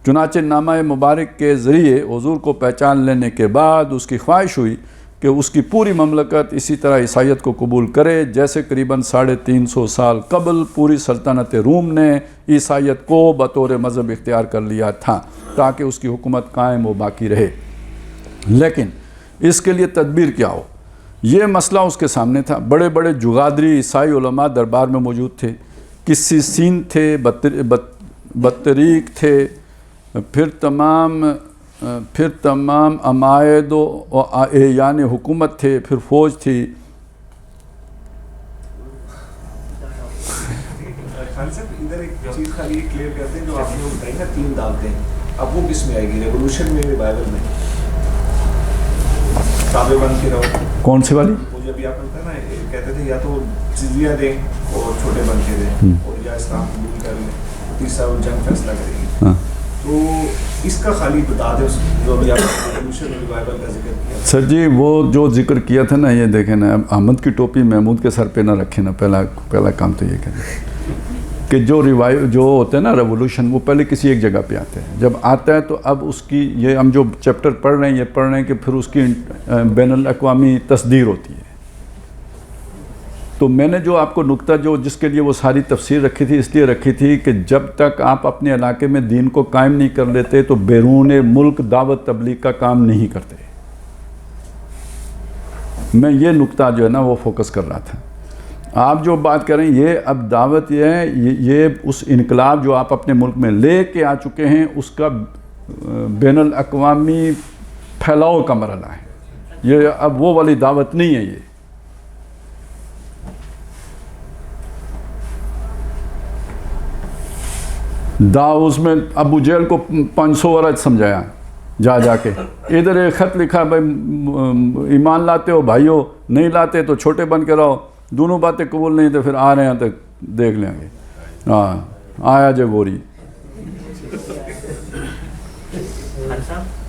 چنانچہ نامہ مبارک کے ذریعے حضور کو پہچان لینے کے بعد اس کی خواہش ہوئی کہ اس کی پوری مملکت اسی طرح عیسائیت کو قبول کرے جیسے قریباً 350 سال قبل پوری سلطنت روم نے عیسائیت کو بطور مذہب اختیار کر لیا تھا تاکہ اس کی حکومت قائم و باقی رہے. لیکن اس کے لیے تدبیر کیا ہو, یہ مسئلہ اس کے سامنے تھا. بڑے بڑے جغادری عیسائی علماء دربار میں موجود تھے. قسیسین تھے, بطریق تھے, پھر تمام عمائد و اعیان حکومت تھے, پھر فوج تھی. خان صاحب ادھر ایک چیز خالی کلیئر کرتے ہیں جو آپ نے بتائی نا 3 دعوتیں, اب وہ کس میں آئے گی؟ ریولوشن میں بائبل میں تابع بن کے رہو. کون سی والی؟ وہ جب آپ نے نا کہتے تھے یا تو جزیہ دیں اور چھوٹے بن کے دیں اور یا اسلام قبول کر لیں, تیسرا وہ جنگ فیصلہ کرے گی. تو اس کا خالی بتا دیں جو ابھی آپ نے ریولوشن اور ریوائول کا ذکر کیا. سر جی وہ جو ذکر کیا تھا نا, یہ دیکھیں نا, احمد کی ٹوپی محمود کے سر پہ نہ رکھیں نا. پہلا کام تو یہ کریں کہ جو ہوتے ہیں نا ریولوشن, وہ پہلے کسی ایک جگہ پہ آتے ہیں. جب آتا ہے تو اب اس کی یہ ہم جو چیپٹر پڑھ رہے ہیں یہ پڑھ رہے ہیں کہ پھر اس کی بین الاقوامی تصدیر ہوتی ہے. تو میں نے جو آپ کو نقطہ جس کے لیے وہ ساری تفسیر رکھی تھی اس لیے رکھی تھی کہ جب تک آپ اپنے علاقے میں دین کو قائم نہیں کر لیتے تو بیرون ملک دعوت تبلیغ کا کام نہیں کرتے. میں یہ نقطہ جو ہے نا وہ فوکس کر رہا تھا. آپ جو بات کریں یہ اب دعوت یہ ہے, یہ اس انقلاب جو آپ اپنے ملک میں لے کے آ چکے ہیں اس کا بین الاقوامی پھیلاؤ کا مرحلہ ہے. یہ اب وہ والی دعوت نہیں ہے. یہ اس میں ابو جہل کو 500 ورج سمجھایا جا کے. ادھر ایک خط لکھا, بھائی ایمان لاتے ہو بھائیو, نہیں لاتے تو چھوٹے بن کے رہو. دونوں باتیں قبول نہیں تو پھر آ رہے ہیں تو دیکھ لیں گے. ہاں آیا جے گوری.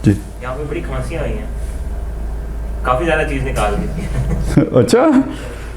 جی یہاں پہ بڑی کھانسیاں آئی ہیں, کافی زیادہ چیز نکال دی. اچھا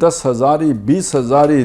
10,000 20,000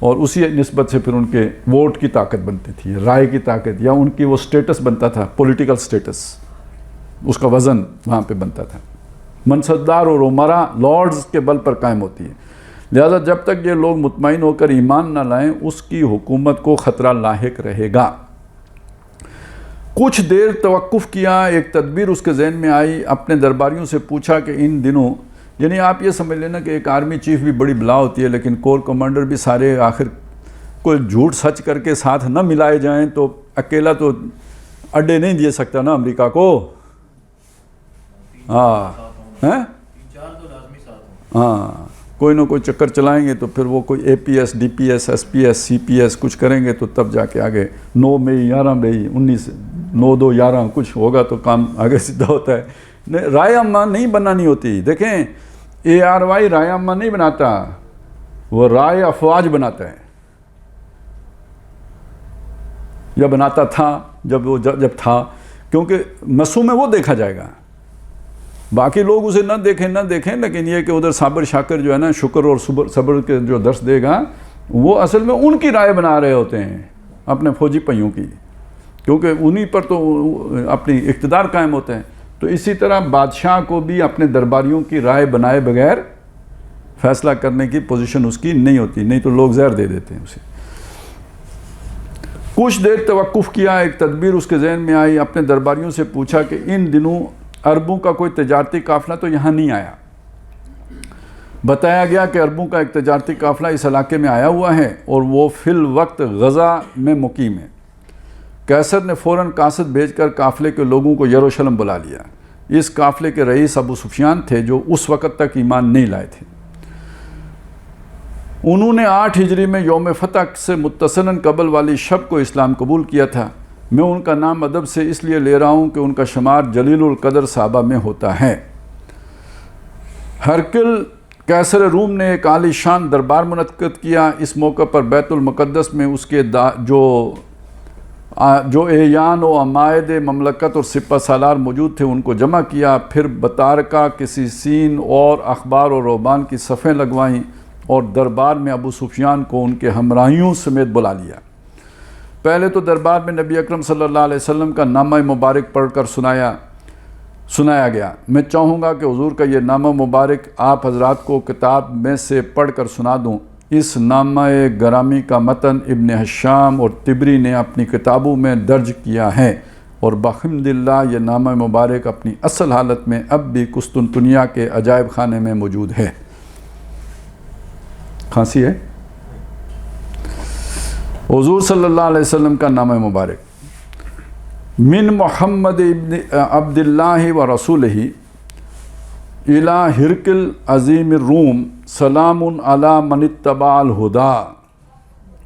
اور اسی نسبت سے پھر ان کے ووٹ کی طاقت بنتی تھی، رائے کی طاقت، یا ان کی وہ سٹیٹس بنتا تھا، پولیٹیکل سٹیٹس، اس کا وزن وہاں پہ بنتا تھا۔ منصبدار اور عمرا لارڈز کے بل پر قائم ہوتی ہے، لہذا جب تک یہ لوگ مطمئن ہو کر ایمان نہ لائیں اس کی حکومت کو خطرہ لاحق رہے گا۔ کچھ دیر توقف کیا، ایک تدبیر اس کے ذہن میں آئی، اپنے درباریوں سے پوچھا کہ ان دنوں، یعنی آپ یہ سمجھ لینا کہ ایک آرمی چیف بھی بڑی بلا ہوتی ہے، لیکن کور کمانڈر بھی سارے آخر کوئی جھوٹ سچ کر کے ساتھ نہ ملائے جائیں تو اکیلا تو اڈے نہیں دے سکتا نا امریکہ کو۔ ہاں کوئی نہ کوئی چکر چلائیں گے تو پھر وہ کوئی A P S, D P S, S P S, C P S کچھ کریں گے تو تب جا کے آگے 9 مئی 11 مئی 19 9 2 11 کچھ ہوگا تو کام آگے سیدھا ہوتا ہے۔ رائے عامہ نہیں بنانی ہوتی، دیکھیں اے آر وائی رائے عامہ نہیں بناتا، وہ رائے افواج بناتا ہے، یا بناتا تھا جب تھا، کیونکہ مسو میں وہ دیکھا جائے گا، باقی لوگ اسے نہ دیکھیں، لیکن یہ کہ ادھر صابر شاکر جو ہے نا، شکر اور صبر کے جو درس دے گا، وہ اصل میں ان کی رائے بنا رہے ہوتے ہیں اپنے فوجی پہیوں کی، کیونکہ انہی پر تو اپنی اقتدار قائم ہوتے ہیں۔ تو اسی طرح بادشاہ کو بھی اپنے درباریوں کی رائے بنائے بغیر فیصلہ کرنے کی پوزیشن اس کی نہیں ہوتی، نہیں تو لوگ زہر دے دیتے ہیں اسے۔ کچھ دیر توقف کیا، ایک تدبیر اس کے ذہن میں آئی، اپنے درباریوں سے پوچھا کہ ان دنوں عربوں کا کوئی تجارتی قافلہ تو یہاں نہیں آیا۔ بتایا گیا کہ عربوں کا ایک تجارتی قافلہ اس علاقے میں آیا ہوا ہے اور وہ فی الوقت غزہ میں مقیم ہے۔ قیصر نے فوراً قاصد بھیج کر قافلے کے لوگوں کو یروشلم بلا لیا۔ اس قافلے کے رئیس ابو سفیان تھے جو اس وقت تک ایمان نہیں لائے تھے۔ انہوں نے 8 ہجری میں یوم فتح سے متصلاً قبل والی شب کو اسلام قبول کیا تھا۔ میں ان کا نام ادب سے اس لیے لے رہا ہوں کہ ان کا شمار جلیل القدر صحابہ میں ہوتا ہے۔ ہرقل قیصر روم نے ایک عالی شان دربار منعقد کیا۔ اس موقع پر بیت المقدس میں اس کے جو ایان و عمائد مملکت اور سپہ سالار موجود تھے ان کو جمع کیا، پھر بطارکہ قسیسین اور اخبار و رہبان کی صفیں لگوائیں اور دربار میں ابو سفیان کو ان کے ہمراہیوں سمیت بلا لیا۔ پہلے تو دربار میں نبی اکرم صلی اللہ علیہ وسلم کا نامہ مبارک پڑھ کر سنایا گیا۔ میں چاہوں گا کہ حضور کا یہ نامہ مبارک آپ حضرات کو کتاب میں سے پڑھ کر سنا دوں۔ اس نامہ گرامی کا متن ابن حشام اور طبری نے اپنی کتابوں میں درج کیا ہے، اور بحمد اللہ یہ نامہ مبارک اپنی اصل حالت میں اب بھی قسطنطنیہ کے عجائب خانے میں موجود ہے۔ کھانسی ہے؟ حضور صلی اللہ علیہ وسلم کا نامہ مبارک: من محمد ابن عبداللہ و رسولہ الی ہرقل عظیم الروم سلام علی من اتبع الہدی۔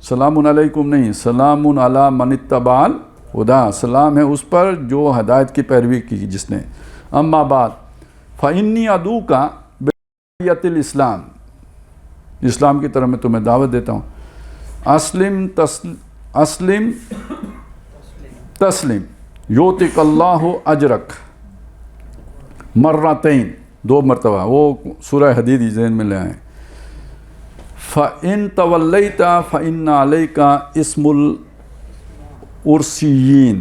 سلام علیکم نہیں، سلام علی من اتبع الہدی، سلام ہے اس پر جو ہدایت کی پیروی کی جس نے۔ اما بعد فإنی ادعوک بدعوۃ الاسلام، اسلام کی طرف میں تمہیں دعوت دیتا ہوں۔ اسلم تسلم یؤتک اللہ اجرک مرتین، 2 مرتبہ، وہ سورہ حدید ذہن میں لے آئیں۔ فَإِن تَوَلَّيْتَ فَإِنَّ عَلَيْكَ اسم الارسیین،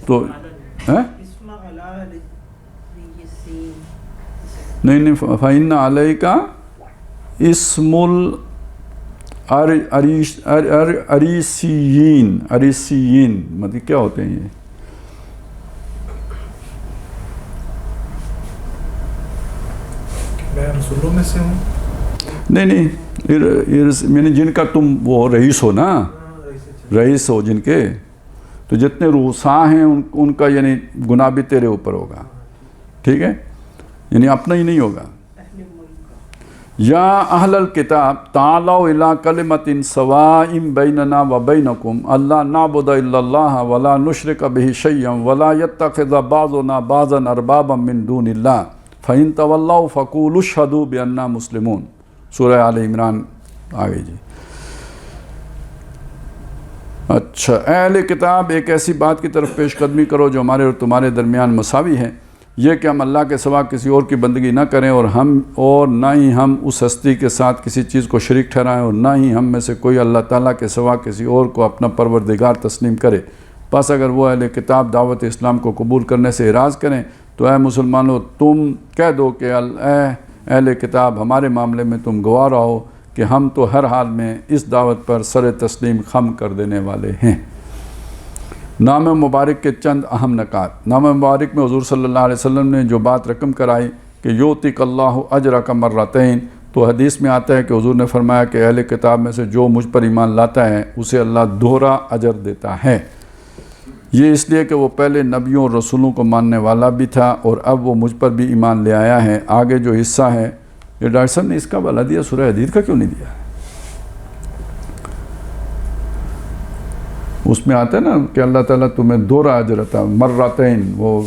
تو نہیں فَإِنَّ عَلَيْكَ اسم اریسیین، مطلب کیا ہوتے ہیں یہ؟ میں رسولوں میں سے ہوں۔ نہیں یعنی جن کا تم وہ رئیس ہو نا، رئیس ہو جن کے، تو جتنے رؤساء ہیں ان کا یعنی گناہ بھی تیرے اوپر ہوگا، ٹھیک ہے، یعنی اپنا ہی نہیں ہوگا۔ یا اہل الکتاب تعالوا الی کلمۃ سواء بیننا وبینکم اللہ نعبد الا اللہ ولا نشرک بہ شیئا ولا یتخذ بعضنا بعضا اربابا من دون اللہ فإن تولوا فقولوا اشہدوا بأننا مسلمون، سورہ آل عمران آگے جی۔ اچھا، اہل کتاب ایک ایسی بات کی طرف پیش قدمی کرو جو ہمارے اور تمہارے درمیان مساوی ہے، یہ کہ ہم اللہ کے سوا کسی اور کی بندگی نہ کریں اور نہ ہی ہم اس ہستی کے ساتھ کسی چیز کو شریک ٹھہرائیں اور نہ ہی ہم میں سے کوئی اللہ تعالیٰ کے سوا کسی اور کو اپنا پروردگار تسلیم کرے۔ پس اگر وہ اہل کتاب دعوت اسلام کو قبول کرنے سے اعراض کریں تو اے مسلمانوں تم کہہ دو کہ اے اہل کتاب ہمارے معاملے میں تم گواہ رہو کہ ہم تو ہر حال میں اس دعوت پر سر تسلیم خم کر دینے والے ہیں۔ نام مبارک کے چند اہم نکات۔ نام مبارک میں حضور صلی اللہ علیہ وسلم نے جو بات رقم کرائی کہ یؤتک اللہ اجرک مرتین، تو حدیث میں آتا ہے کہ حضور نے فرمایا کہ اہل کتاب میں سے جو مجھ پر ایمان لاتا ہے اسے اللہ دوہرا اجر دیتا ہے۔ یہ اس لیے کہ وہ پہلے نبیوں اور رسولوں کو ماننے والا بھی تھا اور اب وہ مجھ پر بھی ایمان لے آیا ہے۔ آگے جو حصہ ہے یہ ڈاکٹر صاحب نے اس کا حوالہ دیا، سورہ حدید کا کیوں نہیں دیا؟ اس میں آتا ہے نا کہ اللہ تعالیٰ تمہیں دوہرا اجر عطا مرتین، وہ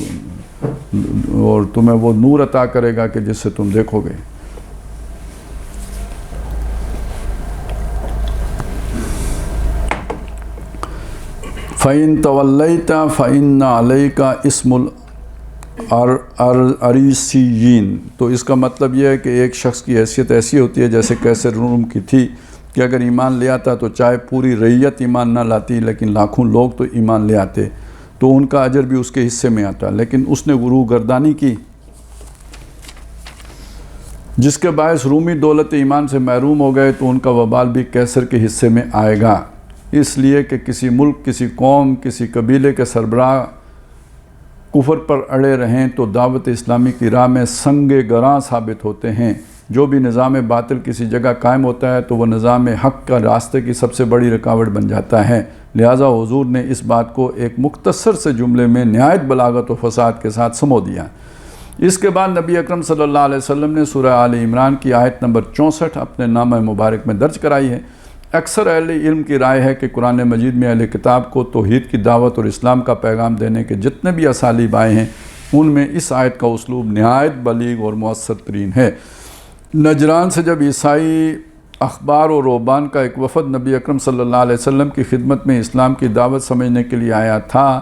اور تمہیں وہ نور عطا کرے گا کہ جس سے تم دیکھو گے۔ فَإِن تَوَلَّيْتَ فَإِنَّ عَلَيْكَ اسْمُ الْأَرِيسِيِّينَ، تو اس کا مطلب یہ ہے کہ ایک شخص کی حیثیت ایسی ہوتی ہے جیسے کیسر روم کی تھی کہ اگر ایمان لے آتا تو چاہے پوری رعیت ایمان نہ لاتی لیکن لاکھوں لوگ تو ایمان لے آتے تو ان کا اجر بھی اس کے حصے میں آتا، لیکن اس نے غرور گردانی کی جس کے باعث رومی دولت ایمان سے محروم ہو گئے تو ان کا وبال بھی کیسر کے حصے میں آئے گا۔ اس لیے کہ کسی ملک، کسی قوم، کسی قبیلے کے سربراہ کفر پر اڑے رہیں تو دعوت اسلامی کی راہ میں سنگ گراں ثابت ہوتے ہیں۔ جو بھی نظام باطل کسی جگہ قائم ہوتا ہے تو وہ نظام حق کا راستے کی سب سے بڑی رکاوٹ بن جاتا ہے۔ لہٰذا حضور نے اس بات کو ایک مختصر سے جملے میں نہایت بلاغت و فصاحت کے ساتھ سمو دیا۔ اس کے بعد نبی اکرم صلی اللہ علیہ وسلم نے سورہ آل عمران کی آیت نمبر 64 اپنے نامہ مبارک میں درج کرائی ہے۔ اکثر اہل علم کی رائے ہے کہ قرآن مجید میں اہل کتاب کو توحید کی دعوت اور اسلام کا پیغام دینے کے جتنے بھی اسالیب آئے ہیں ان میں اس آیت کا اسلوب نہایت بلیغ اور مؤثر ترین ہے۔ نجران سے جب عیسائی اخبار و رہبان کا ایک وفد نبی اکرم صلی اللہ علیہ وسلم کی خدمت میں اسلام کی دعوت سمجھنے کے لیے آیا تھا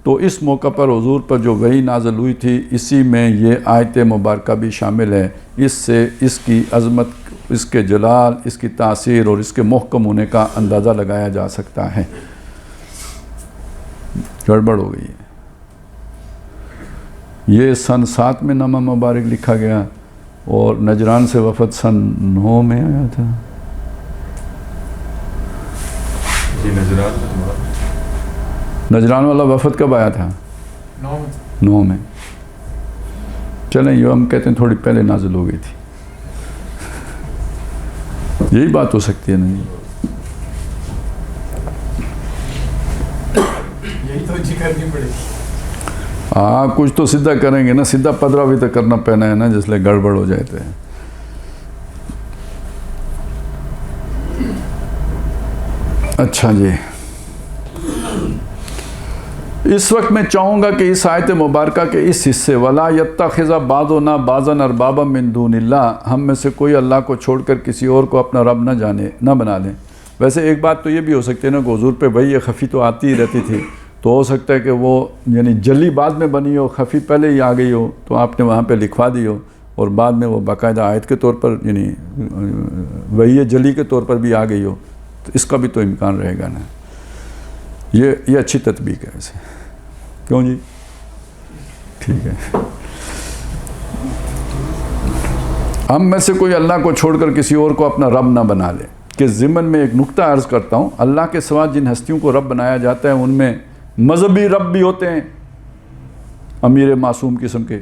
تو اس موقع پر حضور پر جو وحی نازل ہوئی تھی اسی میں یہ آیت مبارکہ بھی شامل ہے۔ اس سے اس کی عظمت، اس کے جلال، اس کی تاثیر اور اس کے محکم ہونے کا اندازہ لگایا جا سکتا ہے۔ گڑبڑ ہو گئی ہے۔ یہ سن 7 میں نامہ مبارک لکھا گیا اور نجران سے وفد سن 9 میں آیا تھا۔ جی نجران والا وفد کب آیا تھا؟ 9 میں۔ چلیں یہ ہم کہتے ہیں تھوڑی پہلے نازل ہو گئی تھی، یہی بات ہو سکتی ہے نا؟ یہی تو جی کرنی پڑے گی۔ ہاں کچھ تو سیدھا کریں گے نا، سیدھا پدرا بھی تو کرنا پہنا ہے نا، جس لئے گڑبڑ ہو جاتے ہیں۔ اچھا جی، اس وقت میں چاہوں گا کہ اس آیت مبارکہ کے اس حصے وَلَا يَتَّخِذَ بَعْضُنَا بَعْضًا أَرْبَابًا مِّن دُونِ اللَّهِ، ہم میں سے کوئی اللہ کو چھوڑ کر کسی اور کو اپنا رب نہ بنا لیں۔ ویسے ایک بات تو یہ بھی ہو سکتی ہے نا کہ حضور پہ وحی خفی تو آتی ہی رہتی تھی، تو ہو سکتا ہے کہ وہ یعنی جلی بعد میں بنی ہو، خفی پہلے ہی آ گئی ہو تو آپ نے وہاں پہ لکھوا دی ہو اور بعد میں وہ باقاعدہ آیت کے طور پر یعنی وحی جلی کے طور پر بھی آ گئی ہو، تو اس کا بھی تو امکان رہے گا نا۔ یہ اچھی تطبیق ہے ویسے، کیوں جی؟ ٹھیک ہے۔ ہم میں سے کوئی اللہ کو چھوڑ کر کسی اور کو اپنا رب نہ بنا لے۔ کہ ضمن میں ایک نقطہ عرض کرتا ہوں، اللہ کے سوا جن ہستیوں کو رب بنایا جاتا ہے ان میں مذہبی رب بھی ہوتے ہیں، امیر معصوم قسم کے،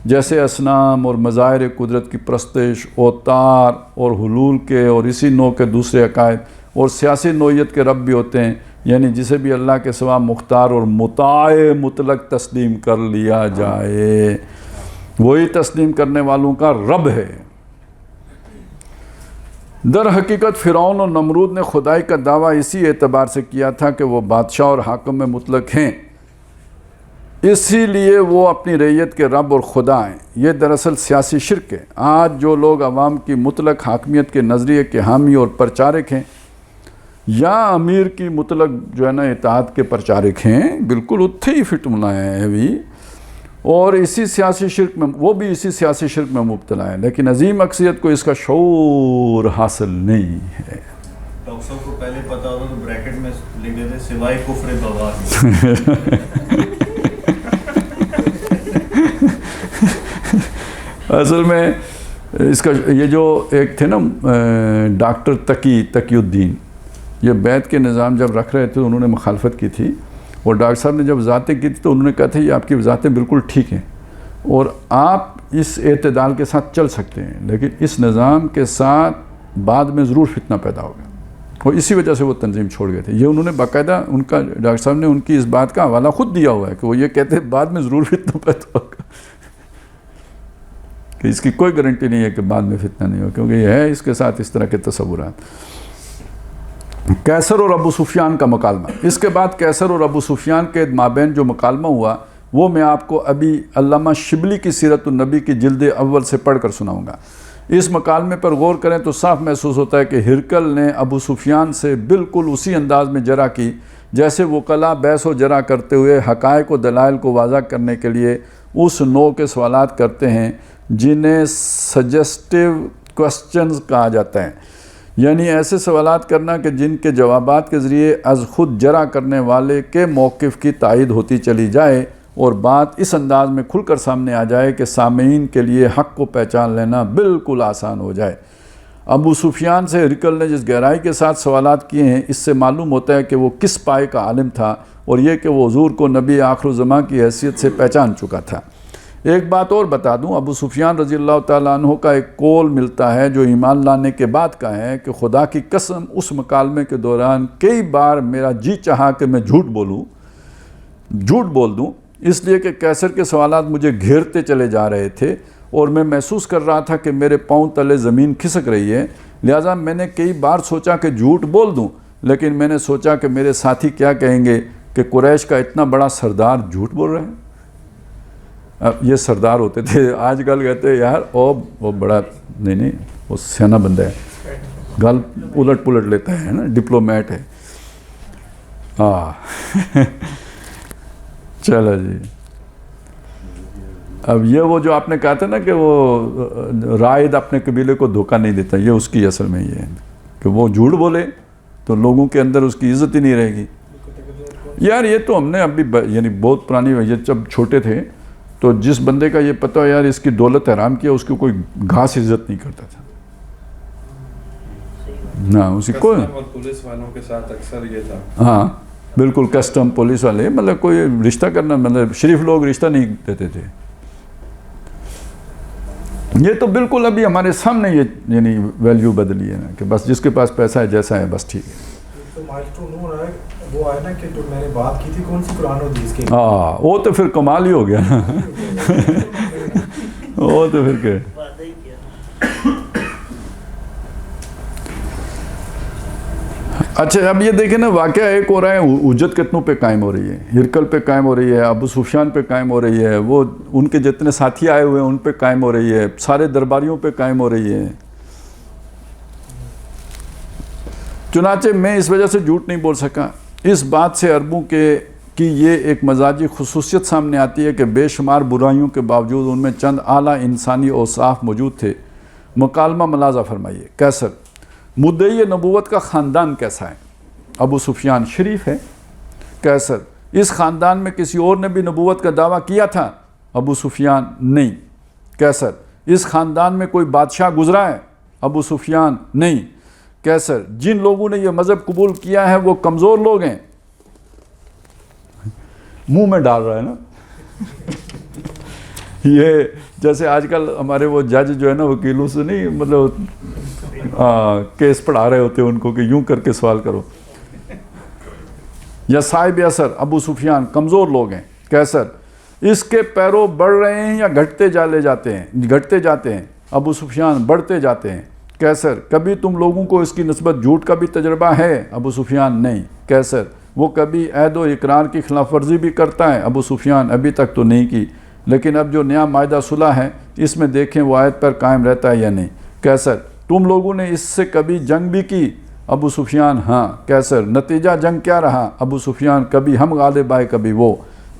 جیسے اصنام اور مظاہر قدرت کی پرستش، اوتار اور حلول کے اور اسی نوع کے دوسرے عقائد، اور سیاسی نوعیت کے رب بھی ہوتے ہیں، یعنی جسے بھی اللہ کے سوا مختار اور مطاع مطلق تسلیم کر لیا جائے، وہی تسلیم کرنے والوں کا رب ہے۔ در حقیقت فرعون اور نمرود نے خدائی کا دعویٰ اسی اعتبار سے کیا تھا کہ وہ بادشاہ اور حاکم میں مطلق ہیں، اسی لیے وہ اپنی رعیت کے رب اور خدا ہیں۔ یہ دراصل سیاسی شرک ہے۔ آج جو لوگ عوام کی مطلق حاکمیت کے نظریے کے حامی اور پرچارک ہیں یا امیر کی مطلق جو ہے نا اطاعت کے پرچارک ہیں، بالکل اتھے ہی فٹ ملایا ہے بھی، اور اسی سیاسی شرک میں وہ بھی اسی سیاسی شرک میں مبتلا ہے، لیکن عظیم اکثریت کو اس کا شعور حاصل نہیں ہے۔ ڈاکٹر صاحب کو پہلے پتا ہوتا تو بریکٹ میں لکھ دیتے سوائے کفر بواہ۔ اصل میں اس کا یہ جو ایک تھے نا ڈاکٹر تقی الدین، یہ بیت کے نظام جب رکھ رہے تھے انہوں نے مخالفت کی تھی، اور ڈاکٹر صاحب نے جب وضاحتیں کی تھی تو انہوں نے کہا تھا یہ آپ کی وضاحتیں بالکل ٹھیک ہیں اور آپ اس اعتدال کے ساتھ چل سکتے ہیں، لیکن اس نظام کے ساتھ بعد میں ضرور فتنہ پیدا ہوگا، اور اسی وجہ سے وہ تنظیم چھوڑ گئے تھے۔ یہ انہوں نے باقاعدہ ان کا ڈاکٹر صاحب نے ان کی اس بات کا حوالہ خود دیا ہوا ہے کہ وہ یہ کہتے ہیں بعد میں ضرور فتنہ پیدا ہوگا، کہ اس کی کوئی گارنٹی نہیں ہے کہ بعد میں فتنہ نہیں ہو، کیونکہ یہ ہے اس کے ساتھ اس طرح کے تصورات۔ قیصر اور ابو سفیان کا مکالمہ، اس کے بعد قیصر اور ابو سفیان کے مابین جو مکالمہ ہوا وہ میں آپ کو ابھی علامہ شبلی کی سیرت النبی کی جلد اول سے پڑھ کر سناؤں گا۔ اس مکالمے پر غور کریں تو صاف محسوس ہوتا ہے کہ ہرقل نے ابو سفیان سے بالکل اسی انداز میں جرح کی جیسے وکلاء بحث و جرح کرتے ہوئے حقائق و دلائل کو واضح کرنے کے لیے اس نوع کے سوالات کرتے ہیں جنہیں سجسٹیو کوسچنز کہا جاتا ہے، یعنی ایسے سوالات کرنا کہ جن کے جوابات کے ذریعے از خود جرح کرنے والے کے موقف کی تائید ہوتی چلی جائے اور بات اس انداز میں کھل کر سامنے آ جائے کہ سامعین کے لیے حق کو پہچان لینا بالکل آسان ہو جائے۔ ابو سفیان سے ہرقل نے جس گہرائی کے ساتھ سوالات کیے ہیں اس سے معلوم ہوتا ہے کہ وہ کس پائے کا عالم تھا، اور یہ کہ وہ حضور کو نبی آخر الزماں کی حیثیت سے پہچان چکا تھا۔ ایک بات اور بتا دوں، ابو سفیان رضی اللہ تعالیٰ عنہ کا ایک قول ملتا ہے جو ایمان لانے کے بعد کا ہے کہ خدا کی قسم اس مکالمے کے دوران کئی بار میرا جی چاہا کہ میں جھوٹ بول دوں، اس لیے کہ قیصر کے سوالات مجھے گھیرتے چلے جا رہے تھے اور میں محسوس کر رہا تھا کہ میرے پاؤں تلے زمین کھسک رہی ہے، لہٰذا میں نے کئی بار سوچا کہ جھوٹ بول دوں، لیکن میں نے سوچا کہ میرے ساتھی کیا کہیں گے کہ قریش کا اتنا بڑا سردار جھوٹ بول رہے ہیں۔ اب یہ سردار ہوتے تھے، آج کل کہتے ہیں یار وہ بڑا نہیں وہ سیانہ بندہ ہے، گل الٹ پلٹ لیتا ہے نا، ڈپلومیٹ ہے۔ چلو جی، اب یہ وہ جو آپ نے کہا تھا نا کہ وہ رائد اپنے قبیلے کو دھوکہ نہیں دیتا، یہ اس کی اصل میں یہ ہے کہ وہ جھوٹ بولے تو لوگوں کے اندر اس کی عزت ہی نہیں رہے گی۔ یار یہ تو ہم نے ابھی یعنی بہت پرانی یہ جب چھوٹے تھے تو جس بندے کا یہ پتہ ہو یار اس کی دولت حرام کیا، اس کی کوئی گھاس عزت نہیں کرتا تھا نہ اسی کو۔ پولیس والوں کے ساتھ اکثر یہ تھا، ہاں بالکل، کسٹم پولیس والے مطلب کوئی رشتہ کرنا، مطلب شریف لوگ رشتہ نہیں دیتے تھے۔ یہ تو بالکل ابھی ہمارے سامنے یہ یعنی ویلیو بدلی ہے نا کہ بس جس کے پاس پیسہ ہے جیسا ہے بس ٹھیک ہے۔ تو مائلسٹون ہو رہا ہے وہ ہے نا کہ جو میں نے بات کی تھی کون سی قرآن و حدیث کی، ہاں وہ تو پھر کمال ہی ہو گیا نا وہ تو پھر کہ وعدہ ہی کیا۔ اچھا اب یہ دیکھیں نا واقعہ ایک ہو رہا ہے، حجت کتنوں پہ قائم ہو رہی ہے، ہرقل پہ قائم ہو رہی ہے، ابو سفیان پہ قائم ہو رہی ہے، وہ ان کے جتنے ساتھی آئے ہوئے ہیں ان پہ قائم ہو رہی ہے، سارے درباریوں پہ قائم ہو رہی ہے۔ چنانچہ میں اس وجہ سے جھوٹ نہیں بول سکا، اس بات سے عربوں کی یہ ایک مزاجی خصوصیت سامنے آتی ہے کہ بے شمار برائیوں کے باوجود ان میں چند اعلیٰ انسانی اوصاف موجود تھے۔ مکالمہ ملاحظہ فرمائیے۔ قیصر: مدعی نبوت کا خاندان کیسا ہے؟ ابو سفیان: شریف ہے۔ قیصر: اس خاندان میں کسی اور نے بھی نبوت کا دعویٰ کیا تھا؟ ابو سفیان: نہیں۔ قیصر: اس خاندان میں کوئی بادشاہ گزرا ہے؟ ابو سفیان: نہیں۔ قیصر: جن لوگوں نے یہ مذہب قبول کیا ہے وہ کمزور لوگ ہیں؟ منہ میں ڈال رہا ہے نا یہ جیسے آج کل ہمارے وہ جج جو ہے نا وکیلوں سے نہیں مطلب کیس پڑھا رہے ہوتے ہیں ان کو کہ یوں کر کے سوال کرو۔ یا صاحب اثر: ابو سفیان: کمزور لوگ ہیں۔ قیصر: اس کے پیروں بڑھ رہے ہیں یا گھٹتے جاتے ہیں؟ ابو سفیان: بڑھتے جاتے ہیں۔ قیصر: کبھی تم لوگوں کو اس کی نسبت جھوٹ کا بھی تجربہ ہے؟ ابو سفیان: نہیں۔ قیصر: وہ کبھی عہد و اقرار کی خلاف ورزی بھی کرتا ہے؟ ابو سفیان: ابھی تک تو نہیں کی، لیکن اب جو نیا معاہدہ صلح ہے اس میں دیکھیں وہ عہد پر قائم رہتا ہے یا نہیں۔ قیصر: تم لوگوں نے اس سے کبھی جنگ بھی کی؟ ابو سفیان: ہاں۔ قیصر: نتیجہ جنگ کیا رہا؟ ابو سفیان: کبھی ہم غالب آئے کبھی وہ۔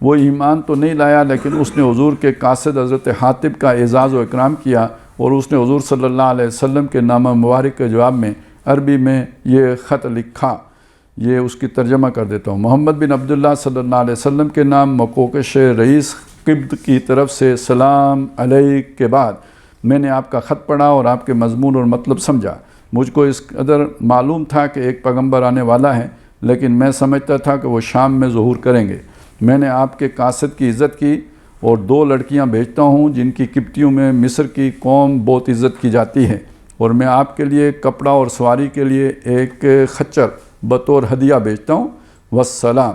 وہ ایمان تو نہیں لایا لیکن اس نے حضور کے قاصد حضرت حاتب کا اعزاز و اکرام کیا، اور اس نے حضور صلی اللہ علیہ وسلم کے نامہ مبارک کے جواب میں عربی میں یہ خط لکھا، یہ اس کی ترجمہ کر دیتا ہوں۔ محمد بن عبداللہ صلی اللہ علیہ وسلم کے نام مکوکش رئیس قبط کی طرف سے سلام علیک کے بعد میں نے آپ کا خط پڑھا اور آپ کے مضمون اور مطلب سمجھا۔ مجھ کو اس قدر معلوم تھا کہ ایک پیغمبر آنے والا ہے، لیکن میں سمجھتا تھا کہ وہ شام میں ظہور کریں گے۔ میں نے آپ کے قاصد کی عزت کی اور 2 لڑکیاں بھیجتا ہوں جن کی قبطیوں میں مصر کی قوم بہت عزت کی جاتی ہے، اور میں آپ کے لیے کپڑا اور سواری کے لیے ایک خچر بطور ہدیہ بھیجتا ہوں۔ والسلام۔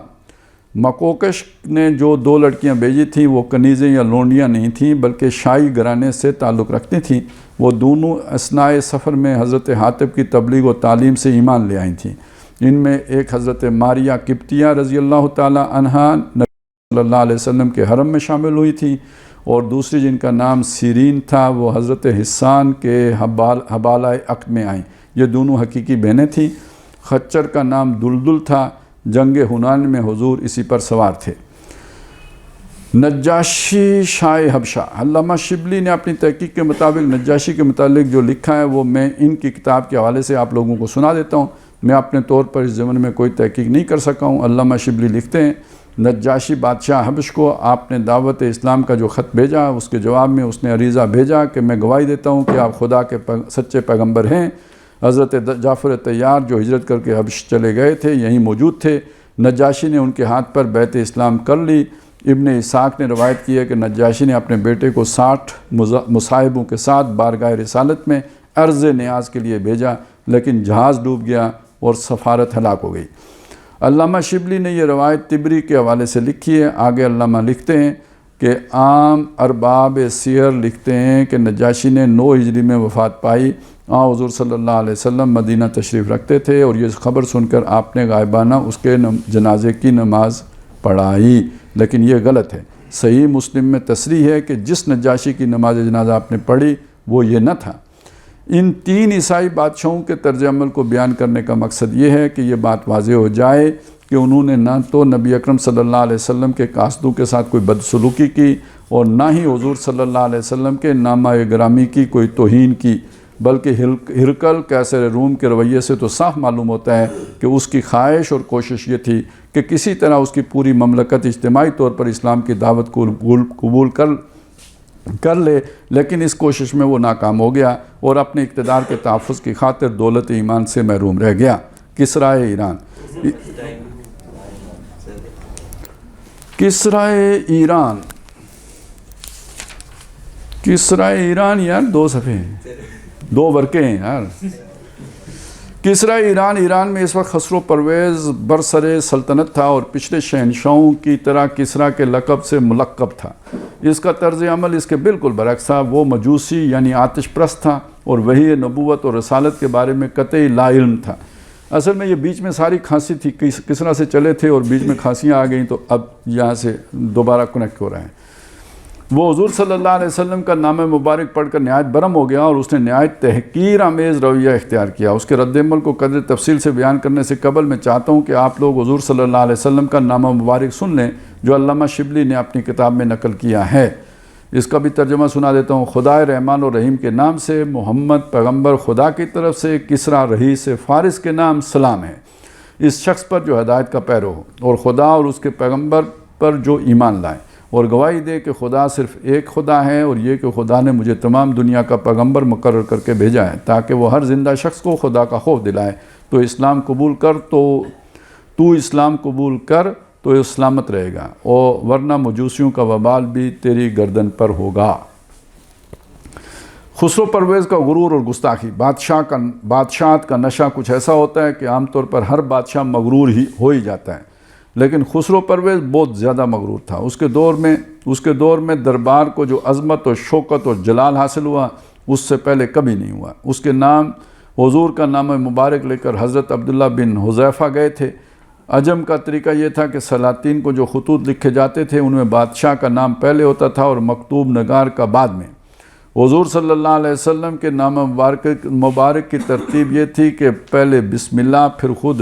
مکوکش نے جو 2 لڑکیاں بھیجی تھیں وہ کنیزیں یا لونڈیاں نہیں تھیں بلکہ شاہی گھرانے سے تعلق رکھتی تھیں۔ وہ دونوں اثناء سفر میں حضرت حاتب کی تبلیغ و تعلیم سے ایمان لے آئی تھیں۔ ان میں ایک حضرت ماریہ قبطیہ رضی اللہ تعالی عنہا نبی صلی اللہ علیہ وسلم کے حرم میں شامل ہوئی تھیں، اور دوسری جن کا نام سیرین تھا وہ حضرت حسان کے حبالہ عقد میں آئیں۔ یہ دونوں حقیقی بہنیں تھیں۔ خچر کا نام دلدل تھا۔ جنگ ہنین میں حضور اسی پر سوار تھے۔ نجاشی شاہ حبشہ۔ علامہ شبلی نے اپنی تحقیق کے مطابق نجاشی کے متعلق جو لکھا ہے وہ میں ان کی کتاب کے حوالے سے آپ لوگوں کو سنا دیتا ہوں۔ میں اپنے طور پر اس ضمن میں کوئی تحقیق نہیں کر سکا ہوں۔ علامہ شبلی لکھتے ہیں، نجاشی بادشاہ حبش کو آپ نے دعوت اسلام کا جو خط بھیجا اس کے جواب میں اس نے عریضہ بھیجا کہ میں گواہی دیتا ہوں کہ آپ خدا کے سچے پیغمبر ہیں۔ حضرت جعفر طیار جو ہجرت کر کے حبش چلے گئے تھے یہیں موجود تھے۔ نجاشی نے ان کے ہاتھ پر بیعت اسلام کر لی۔ ابن اسحاق نے روایت کی ہے کہ نجاشی نے اپنے بیٹے کو 60 مصاحبوں کے ساتھ بارگاہ رسالت میں عرض نیاز کے لیے بھیجا، لیکن جہاز ڈوب گیا اور سفارت ہلاک ہو گئی۔ علامہ شبلی نے یہ روایت طبری کے حوالے سے لکھی ہے۔ آگے علامہ لکھتے ہیں کہ عام ارباب سیر لکھتے ہیں کہ نجاشی نے 9 ہجری میں وفات پائی۔ حضور صلی اللہ علیہ وسلم مدینہ تشریف رکھتے تھے اور یہ خبر سن کر آپ نے غائبانہ اس کے جنازے کی نماز پڑھائی، لیکن یہ غلط ہے۔ صحیح مسلم میں تصریح ہے کہ جس نجاشی کی نماز جنازہ آپ نے پڑھی وہ یہ نہ تھا۔ ان 3 عیسائی بادشاہوں کے طرز عمل کو بیان کرنے کا مقصد یہ ہے کہ یہ بات واضح ہو جائے کہ انہوں نے نہ تو نبی اکرم صلی اللہ علیہ وسلم کے قاصدوں کے ساتھ کوئی بدسلوکی کی اور نہ ہی حضور صلی اللہ علیہ وسلم کے نامہ گرامی کی کوئی توہین کی، بلکہ ہرقل قیصر روم کے رویے سے تو صاف معلوم ہوتا ہے کہ اس کی خواہش اور کوشش یہ تھی کہ کسی طرح اس کی پوری مملکت اجتماعی طور پر اسلام کی دعوت کو قبول کر لے، لیکن اس کوشش میں وہ ناکام ہو گیا اور اپنے اقتدار کے تحفظ کی خاطر دولت ایمان سے محروم رہ گیا۔ کسرائے ایران۔ کسرائے ایران یار 2 صفحے ہیں، 2 ورقے ہیں یار۔ کسرائے ایران میں اس وقت خسرو پرویز برسر سلطنت تھا اور پچھلے شہنشاہوں کی طرح کسرا کے لقب سے ملقب تھا۔ اس کا طرز عمل اس کے بالکل برعکس تھا۔ وہ مجوسی یعنی آتش پرست تھا اور وحی نبوت اور رسالت کے بارے میں قطعی لا علم تھا۔ اصل میں یہ بیچ میں ساری کھانسی تھی، کسرا سے چلے تھے اور بیچ میں کھانسیاں آ گئیں تو اب یہاں سے دوبارہ کنیکٹ ہو رہے ہیں۔ وہ حضور صلی اللہ علیہ وسلم کا نام مبارک پڑھ کر نہایت برہم ہو گیا اور اس نے نہایت تحقیر آمیز رویہ اختیار کیا۔ اس کے رد عمل کو قدر تفصیل سے بیان کرنے سے قبل میں چاہتا ہوں کہ آپ لوگ حضور صلی اللہ علیہ وسلم کا نام مبارک سن لیں جو علامہ شبلی نے اپنی کتاب میں نقل کیا ہے۔ اس کا بھی ترجمہ سنا دیتا ہوں۔ خدائے رحمان و رحیم کے نام سے، محمد پیغمبر خدا کی طرف سے، کسرا رئیس فارس کے نام سلام ہے اس شخص پر جو ہدایت کا پیرو ہو اور خدا اور اس کے پیغمبر پر جو ایمان لائے اور گواہی دے کہ خدا صرف ایک خدا ہے اور یہ کہ خدا نے مجھے تمام دنیا کا پیغمبر مقرر کر کے بھیجا ہے تاکہ وہ ہر زندہ شخص کو خدا کا خوف دلائے۔ تو اسلام قبول کر تو اسلام قبول کر تو سلامت رہے گا، اور ورنہ مجوسیوں کا وبال بھی تیری گردن پر ہوگا۔ خسرو پرویز کا غرور اور گستاخی۔ بادشاہت کا نشہ کچھ ایسا ہوتا ہے کہ عام طور پر ہر بادشاہ مغرور ہو ہی جاتا ہے، لیکن خسرو پرویز بہت زیادہ مغرور تھا۔ اس کے دور میں دربار کو جو عظمت اور شوکت اور جلال حاصل ہوا اس سے پہلے کبھی نہیں ہوا۔ اس کے نام حضور کا نام مبارک لے کر حضرت عبداللہ بن حذیفہ گئے تھے۔ عجم کا طریقہ یہ تھا کہ سلاطین کو جو خطوط لکھے جاتے تھے ان میں بادشاہ کا نام پہلے ہوتا تھا اور مکتوب نگار کا بعد میں۔ حضور صلی اللہ علیہ وسلم کے نام مبارک کی ترتیب یہ تھی کہ پہلے بسم اللہ، پھر خود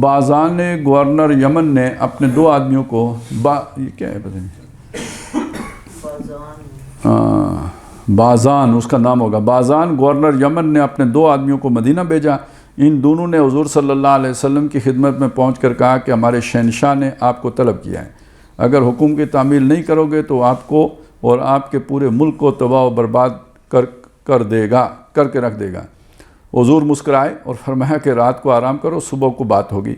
بازان گورنر یمن نے اپنے 2 آدمیوں کو یہ کیا ہے پتہ نہیں، بازان اس کا نام ہوگا، بازان گورنر یمن نے اپنے 2 آدمیوں کو مدینہ بھیجا۔ ان دونوں نے حضور صلی اللہ علیہ وسلم کی خدمت میں پہنچ کر کہا کہ ہمارے شہنشاہ نے آپ کو طلب کیا ہے، اگر حکم کی تعمیل نہیں کرو گے تو آپ کو اور آپ کے پورے ملک کو تباہ و برباد کر کے رکھ دے گا۔ حضور مسکرائے اور فرمایا کہ رات کو آرام کرو، صبح کو بات ہوگی۔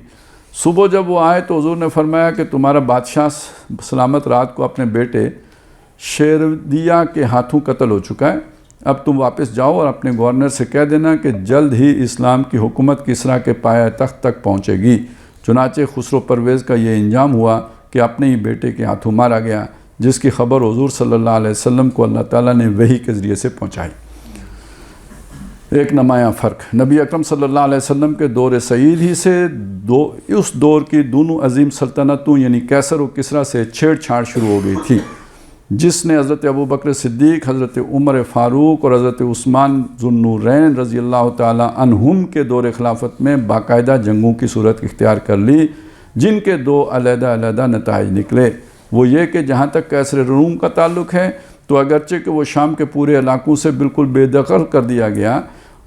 صبح جب وہ آئے تو حضور نے فرمایا کہ تمہارا بادشاہ سلامت رات کو اپنے بیٹے شیردیہ کے ہاتھوں قتل ہو چکا ہے، اب تم واپس جاؤ اور اپنے گورنر سے کہہ دینا کہ جلد ہی اسلام کی حکومت کسریٰ کے پایہ تخت تک پہنچے گی۔ چنانچہ خسرو پرویز کا یہ انجام ہوا کہ اپنے ہی بیٹے کے ہاتھوں مارا گیا، جس کی خبر حضور صلی اللہ علیہ وسلم کو اللہ تعالیٰ نے وحی کے ذریعے سے پہنچائی۔ ایک نمایاں فرق، نبی اکرم صلی اللہ علیہ وسلم کے دور سعید ہی سے اس دور کی دونوں عظیم سلطنتوں یعنی قیصر و کسریٰ سے چھیڑ چھاڑ شروع ہو گئی تھی، جس نے حضرت ابوبکر صدیق، حضرت عمر فاروق اور حضرت عثمان ذو النورین رضی اللہ تعالیٰ عنہم کے دور خلافت میں باقاعدہ جنگوں کی صورت اختیار کر لی، جن کے 2 علیحدہ علیحدہ نتائج نکلے۔ وہ یہ کہ جہاں تک قیصر روم کا تعلق ہے تو اگرچہ کہ وہ شام کے پورے علاقوں سے بالکل بے دخل کر دیا گیا،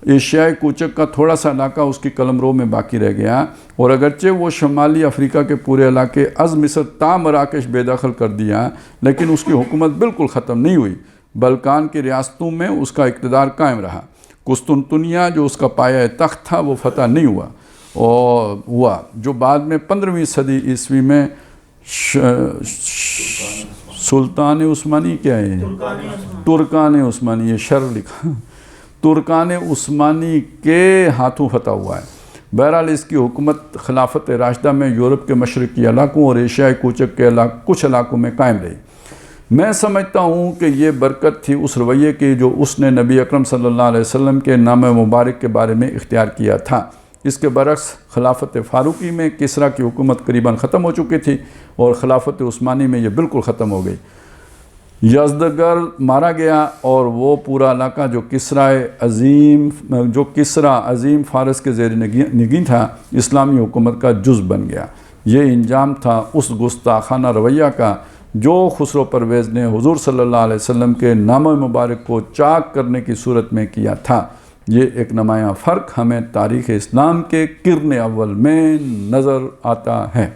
ایشیائی کوچک کا تھوڑا سا علاقہ اس کی قلمرو میں باقی رہ گیا، اور اگرچہ وہ شمالی افریقہ کے پورے علاقے از مصر تا مراکش بے دخل کر دیا، لیکن اس کی حکومت بالکل ختم نہیں ہوئی۔ بلکان کی ریاستوں میں اس کا اقتدار قائم رہا۔ قسطنطنیہ جو اس کا پایہ تخت تھا وہ فتح نہیں ہوا جو بعد میں 15ویں صدی عیسوی میں سلطان عثمانی کیا ہے، ترکان عثمانی، یہ شر لکھا، ترکان عثمانی کے ہاتھوں فتح ہوا ہے۔ بہرحال اس کی حکومت خلافت راشدہ میں یورپ کے مشرقی علاقوں اور ایشیائی کوچک کے کچھ علاقوں میں قائم رہی۔ میں سمجھتا ہوں کہ یہ برکت تھی اس رویے کی جو اس نے نبی اکرم صلی اللہ علیہ وسلم کے نام مبارک کے بارے میں اختیار کیا تھا۔ اس کے برعکس خلافت فاروقی میں کسریٰ کی حکومت قریباً ختم ہو چکی تھی اور خلافت عثمانی میں یہ بالکل ختم ہو گئی۔ یزدگرد مارا گیا اور وہ پورا علاقہ جو کسریٰ عظیم فارس کے زیر نگین تھا اسلامی حکومت کا جز بن گیا۔ یہ انجام تھا اس گستاخانہ رویہ کا جو خسرو پرویز نے حضور صلی اللہ علیہ وسلم کے نام مبارک کو چاک کرنے کی صورت میں کیا تھا۔ یہ ایک نمایاں فرق ہمیں تاریخ اسلام کے قرن اول میں نظر آتا ہے۔